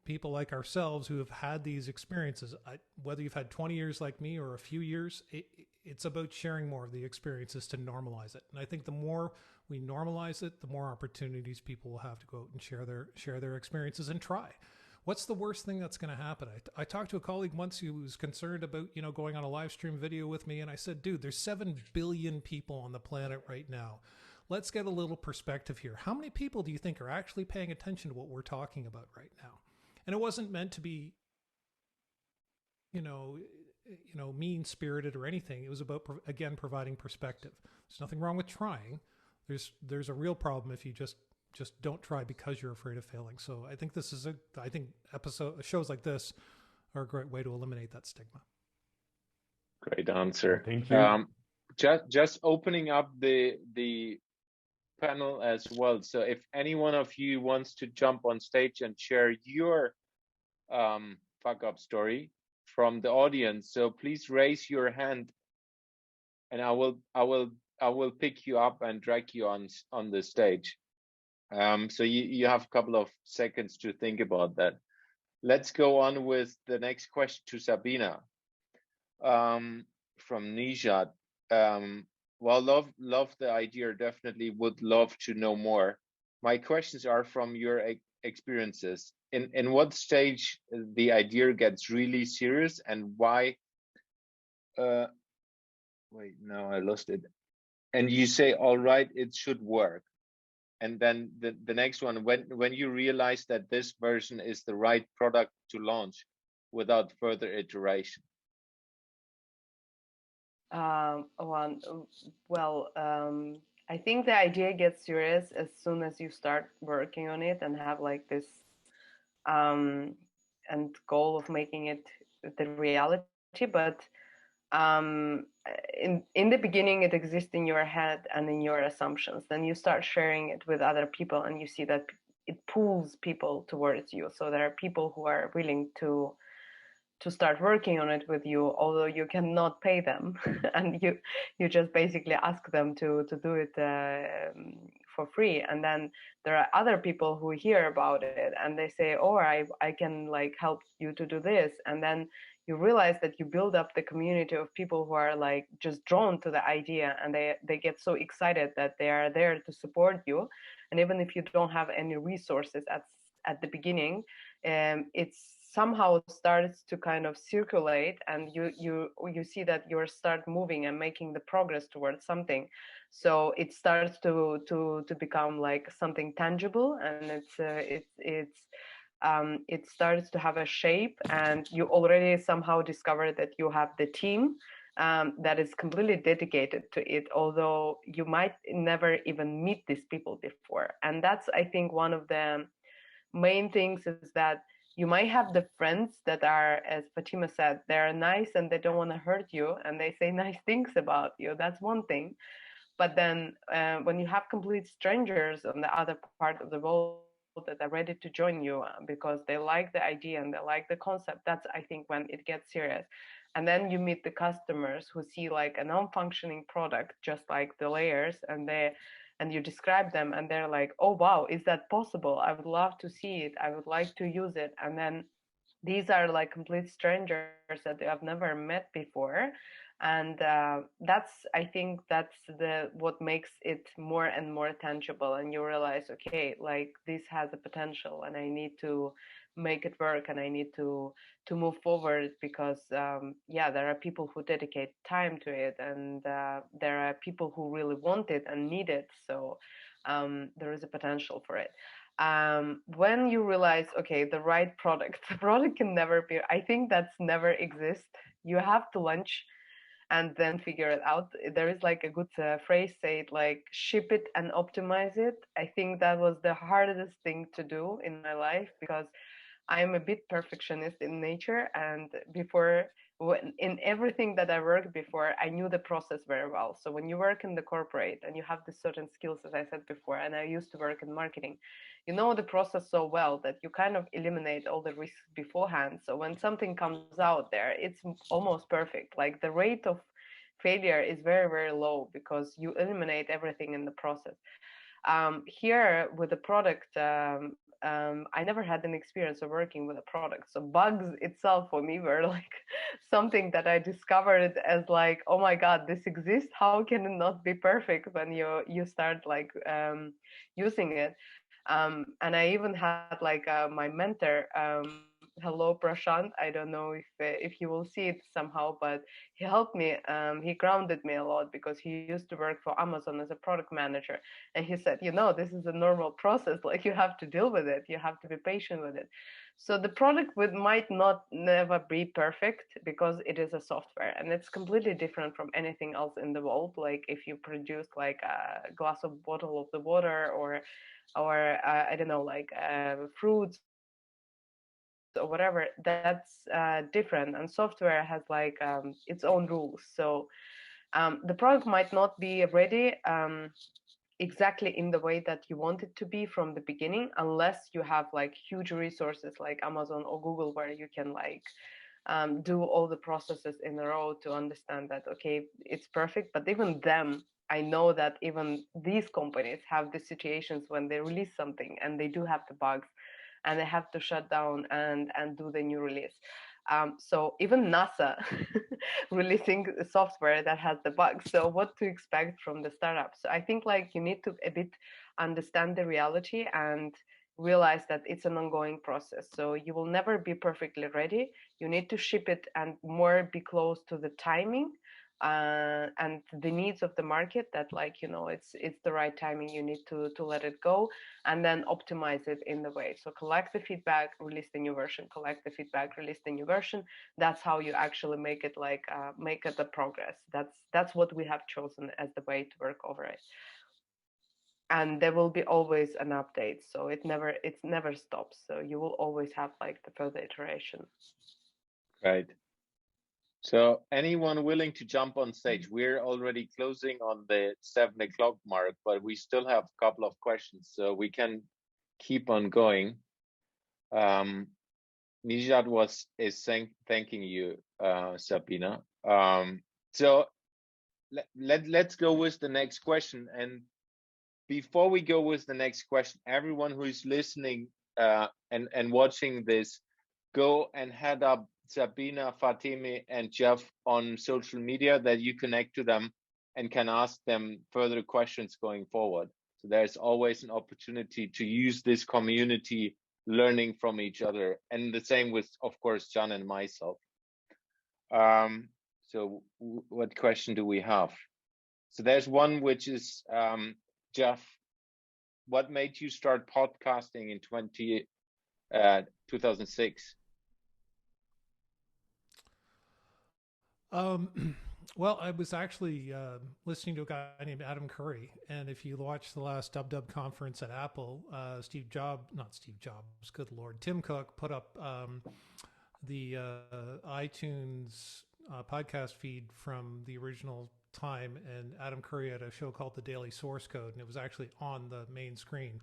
people like ourselves who have had these experiences, whether you've had 20 years like me or a few years, it's about sharing more of the experiences to normalize it. And I think the more we normalize it, the more opportunities people will have to go out and share their experiences and try. What's the worst thing that's going to happen? I talked to a colleague once who was concerned about, going on a live stream video with me. And I said, dude, there's 7 billion people on the planet right now. Let's get a little perspective here. How many people do you think are actually paying attention to what we're talking about right now? And it wasn't meant to be, mean-spirited or anything. It was about, again, providing perspective. There's nothing wrong with trying. There's a real problem if you just don't try because you're afraid of failing. So I think shows like this are a great way to eliminate that stigma. Great answer. Thank you. Just opening up the panel as well. So if any one of you wants to jump on stage and share your fuck up story from the audience, so please raise your hand, and I will pick you up and drag you on the stage. So you have a couple of seconds to think about that. Let's go on with the next question to Sabina from Nijat. Well, love the idea. Definitely would love to know more. My questions are from your experiences. In what stage the idea gets really serious, and why? Wait, no, I lost it. And you say, all right, it should work. And then the next one, when you realize that this version is the right product to launch without further iteration. I think the idea gets serious as soon as you start working on it and have like this and goal of making it the reality. But in the beginning, it exists in your head and in your assumptions. Then you start sharing it with other people, and you see that it pulls people towards you. So there are people who are willing to start working on it with you, although you cannot pay them, and you just basically ask them to do it for free. And then there are other people who hear about it and they say, oh, I can like help you to do this. And then you realize that you build up the community of people who are like just drawn to the idea, and they get so excited that they are there to support you. And even if you don't have any resources at the beginning, it's somehow starts to kind of circulate, and you see that you start moving and making the progress towards something. So it starts to become like something tangible, and it starts to have a shape, and you already somehow discover that you have the team that is completely dedicated to it, although you might never even meet these people before. And that's, I think, one of the main things is that you might have the friends that are, as Fatima said, they're nice and they don't want to hurt you and they say nice things about you. That's one thing. But then when you have complete strangers on the other part of the world that are ready to join you because they like the idea and they like the concept, that's, I think, when it gets serious. And then you meet the customers who see like a non-functioning product, just like the layers, and you describe them and they're like, oh, wow, is that possible? I would love to see it. I would like to use it. And then these are like complete strangers that they have never met before. And I think that's what makes it more and more tangible. And you realize, okay, like this has a potential and I need to make it work and I need to move forward because there are people who dedicate time to it, and there are people who really want it and need it. So there is a potential for it. When you realize, okay, the right product, the product can never be, I think that's never exist. You have to launch and then figure it out. There is like a good phrase, say it like ship it and optimize it. I think that was the hardest thing to do in my life because I'm a bit perfectionist in nature, and in everything that I worked before, I knew the process very well. So when you work in the corporate and you have the certain skills, as I said before, and I used to work in marketing, you know the process so well that you kind of eliminate all the risks beforehand. So when something comes out there, it's almost perfect. Like the rate of failure is very, very low because you eliminate everything in the process. Here with the product, I never had an experience of working with a product. So bugs itself for me were like something that I discovered as like, oh my God, this exists. How can it not be perfect when you start like using it? And I even had like my mentor, hello Prashant. I don't know if you will see it somehow, but he helped me. He grounded me a lot because he used to work for Amazon as a product manager, and he said, this is a normal process. Like, you have to deal with it. You have to be patient with it. So the product might not never be perfect because it is a software, and it's completely different from anything else in the world. Like if you produce like a glass of bottle of the water, or I don't know, like fruits or whatever, that's different. And software has like its own rules. So the product might not be ready exactly in the way that you want it to be from the beginning, unless you have like huge resources like Amazon or Google, where you can like do all the processes in a row to understand that, okay, it's perfect. But even them, I know that even these companies have the situations when they release something and they do have the bugs, and they have to shut down and do the new release. So even NASA releasing software that has the bugs. So what to expect from the startup? So I think like you need to a bit understand the reality and realize that it's an ongoing process. So you will never be perfectly ready. You need to ship it and more be close to the timing and the needs of the market, that like it's the right timing. You need to let it go and then optimize it in the way. So collect the feedback, release the new version, collect the feedback, release the new version. That's how you actually make it like make it a progress. That's what we have chosen as the way to work over it. And there will be always an update, so it never stops. So you will always have like the further iteration. Right. So anyone willing to jump on stage? We're already closing on the 7 o'clock mark, but we still have a couple of questions, so we can keep on going. Nijat is thanking you, Sabina. So let's go with the next question. And before we go with the next question, everyone who is listening and watching this, go and head up Sabina, Fatemi, and Jeff on social media, that you connect to them and can ask them further questions going forward. So there's always an opportunity to use this community, learning from each other, and the same with, of course, John and myself. So what question do we have? So there's one which is, Jeff, what made you start podcasting in 2006? Well, I was actually listening to a guy named Adam Curry, and if you watch the last Dub conference at Apple, good Lord, Tim Cook put up the iTunes podcast feed from the original time, and Adam Curry had a show called The Daily Source Code, and it was actually on the main screen.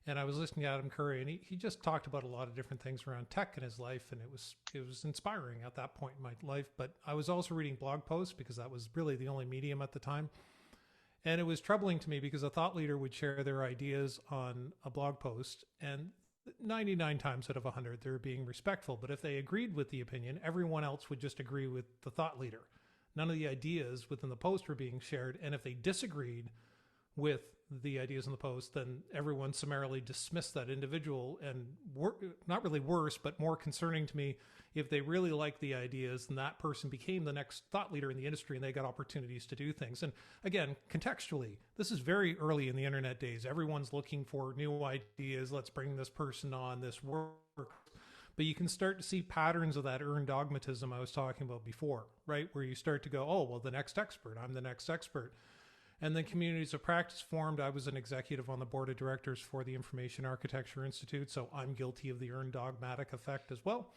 And I was listening to Adam Curry, and he just talked about a lot of different things around tech in his life, and it was inspiring at that point in my life. But I was also reading blog posts because that was really the only medium at the time. And it was troubling to me because a thought leader would share their ideas on a blog post, and 99 times out of 100, they were being respectful. But if they agreed with the opinion, everyone else would just agree with the thought leader. None of the ideas within the post were being shared. And if they disagreed with the ideas in the post, then everyone summarily dismissed that individual. And not really worse, but more concerning to me, if they really liked the ideas, then that person became the next thought leader in the industry, and they got opportunities to do things. And again, contextually, this is very early in the internet days. Everyone's looking for new ideas. Let's bring this person on, this work. But you can start to see patterns of that earned dogmatism I was talking about before, right? Where you start to go, oh, well, the next expert, I'm the next expert. And then communities of practice formed. I was an executive on the board of directors for the Information Architecture Institute, so I'm guilty of the earned dogmatic effect as well.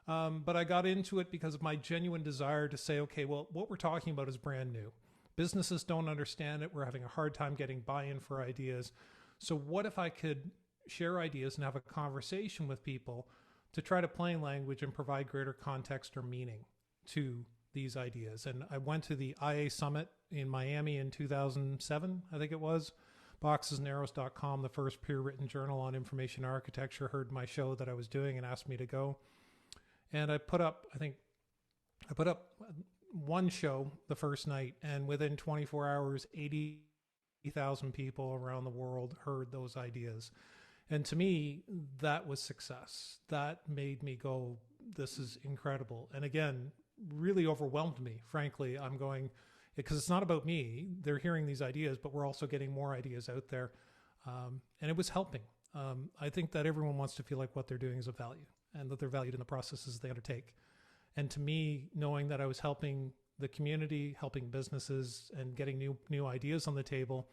But I got into it because of my genuine desire to say, okay, well, what we're talking about is brand new. Businesses don't understand it. We're having a hard time getting buy-in for ideas. So what if I could share ideas and have a conversation with people to try to plain language and provide greater context or meaning to these ideas? And I went to the IA Summit in Miami in 2007, I think it was. boxesnarrows.com, the first peer-written journal on information architecture, heard my show that I was doing and asked me to go. And I put up one show the first night, and within 24 hours, 80,000 people around the world heard those ideas. And to me, that was success. That made me go, this is incredible. And again, really overwhelmed me, frankly. I'm going, because it's not about me. They're hearing these ideas, but we're also getting more ideas out there. And it was helping. I think that everyone wants to feel like what they're doing is of value and that they're valued in the processes they undertake. And to me, knowing that I was helping the community, helping businesses, and getting new ideas on the table,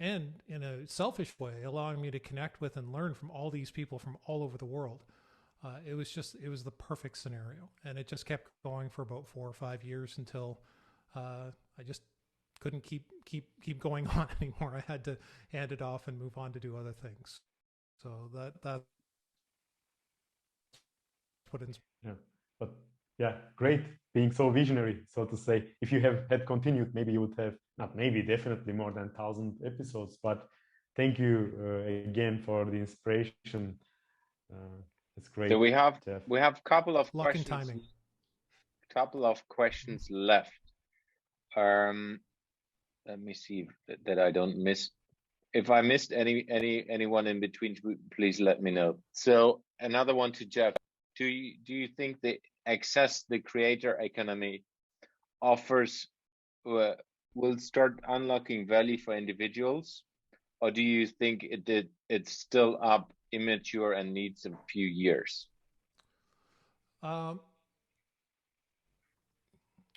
and in a selfish way, allowing me to connect with and learn from all these people from all over the world. It was the perfect scenario. And it just kept going for about 4 or 5 years until I just couldn't keep going on anymore. I had to hand it off and move on to do other things. So that's what inspired. Yeah, but yeah, great being so visionary, so to say. If you had continued, maybe you would have, not maybe, definitely more than 1,000 episodes. But thank you again for the inspiration. It's great. So we have Jeff. a couple of Luck questions. and timing. Couple of questions left. Let me see that I don't miss. If I missed anyone in between, please let me know. So another one to Jeff. Do you think the creator economy offers will start unlocking value for individuals, or do you think it's still immature and needs a few years?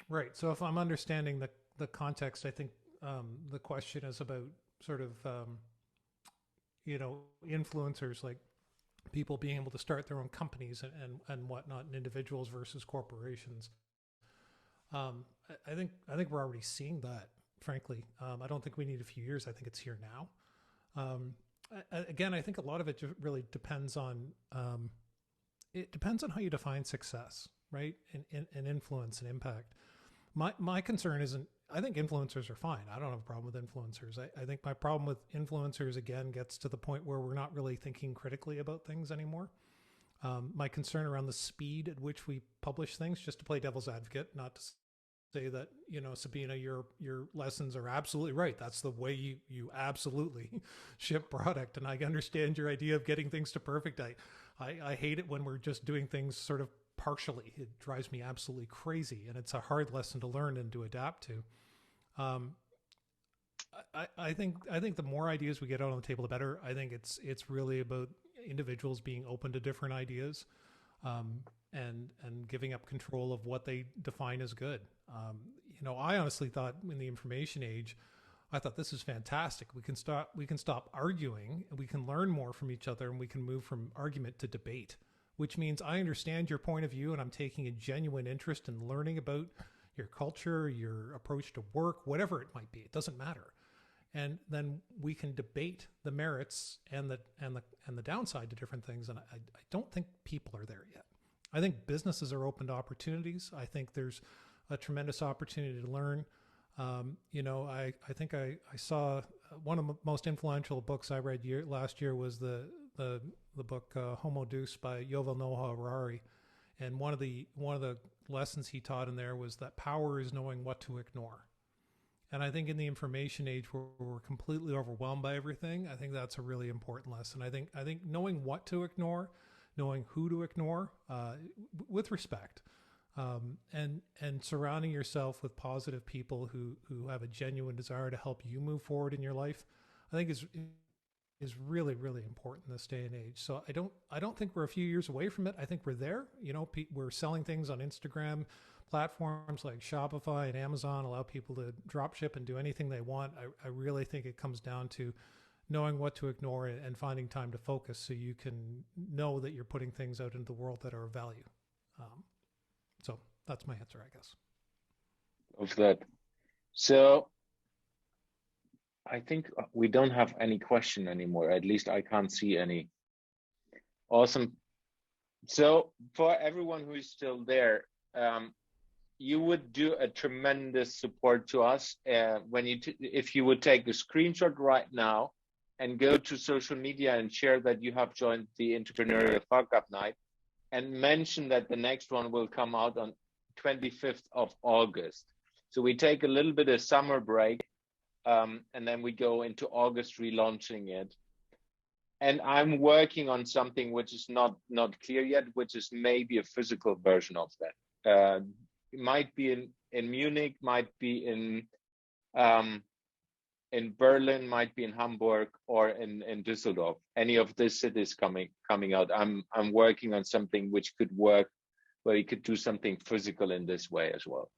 Right. So if I'm understanding the context, I think the question is about sort of influencers, like people being able to start their own companies and whatnot, and individuals versus corporations. I think we're already seeing that, frankly. I don't think we need a few years. I think it's here now. Again, I think a lot of it really depends on how you define success, right? And influence and impact. My concern isn't, I think influencers are fine. I don't have a problem with influencers. I think my problem with influencers, again, gets to the point where we're not really thinking critically about things anymore. My concern around the speed at which we publish things, just to play devil's advocate, not to say that, Sabina, your lessons are absolutely right. That's the way you absolutely ship product. And I understand your idea of getting things to perfect. I hate it when we're just doing things sort of partially. It drives me absolutely crazy, and it's a hard lesson to learn and to adapt to. I think the more ideas we get out on the table, the better. I think it's really about individuals being open to different ideas, and giving up control of what they define as good. I honestly thought in the information age, I thought this is fantastic. We can stop arguing, and we can learn more from each other, and we can move from argument to debate, which means I understand your point of view, and I'm taking a genuine interest in learning about your culture, your approach to work, whatever it might be. It doesn't matter. And then we can debate the merits and the downside to different things. And I don't think people are there yet. I think businesses are open to opportunities. I think there's a tremendous opportunity to learn. I think I saw one of the most influential books I read last year was the book Homo Deus by Yuval Noah Harari, and one of the lessons he taught in there was that power is knowing what to ignore. And I think in the information age where we're completely overwhelmed by everything, I think that's a really important lesson. I think knowing what to ignore, knowing who to ignore, with respect, and surrounding yourself with positive people who have a genuine desire to help you move forward in your life, I think is really, really important in this day and age. So I don't think we're a few years away from it. I think we're there. We're selling things on Instagram. Platforms like Shopify and Amazon allow people to drop ship and do anything they want. I really think it comes down to knowing what to ignore and finding time to focus so you can know that you're putting things out into the world that are of value. So that's my answer, I guess. Of that. So I think we don't have any question anymore. At least I can't see any. Awesome. So for everyone who is still there, you would do a tremendous support to us when if you would take a screenshot right now and go to social media and share that you have joined the Entrepreneurial Fuck Up Night and mention that the next one will come out on 25th of August. So we take a little bit of summer break, and then we go into August relaunching it. And I'm working on something which is not clear yet, which is maybe a physical version of that. It might be in Munich, might be in Berlin, might be in Hamburg, or in Düsseldorf. Any of these cities coming out. I'm working on something which could work, where you could do something physical in this way as well.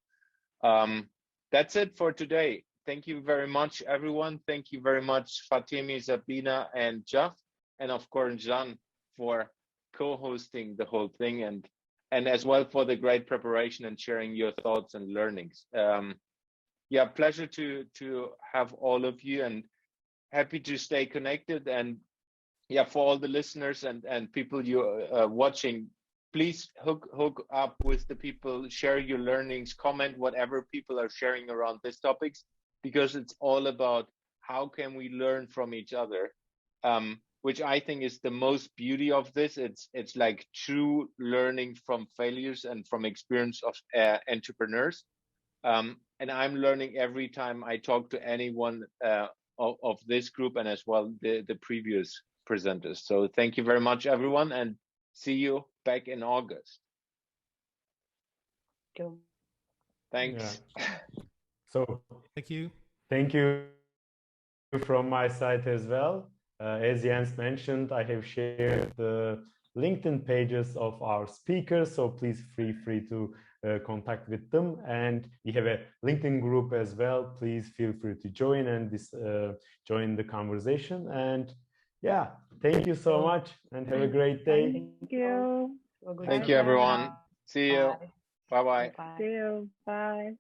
That's it for today. Thank you very much, everyone. Thank you very much, Fatemi, Sabina, and Jeff, and of course, Jan, for co-hosting the whole thing, and as well for the great preparation and sharing your thoughts and learnings. Yeah, pleasure to have all of you, and happy to stay connected. And yeah, for all the listeners and people you watching, please hook up with the people, share your learnings, comment whatever people are sharing around these topics, because it's all about how can we learn from each other, which I think is the most beauty of this. It's like true learning from failures and from experience of entrepreneurs. And I'm learning every time I talk to anyone of this group, and as well the previous presenters. So thank you very much, everyone, and see you back in August. Thanks. Yeah. So Thank you. Thank you from my side as well. As Jens mentioned, I have shared the LinkedIn pages of our speakers, so please feel free to contact with them. And we have a LinkedIn group as well. Please feel free to join and join the conversation. And yeah, thank you so much, and have a great day. Thank you. Thank you, everyone. See you. Bye-bye. See you. Bye.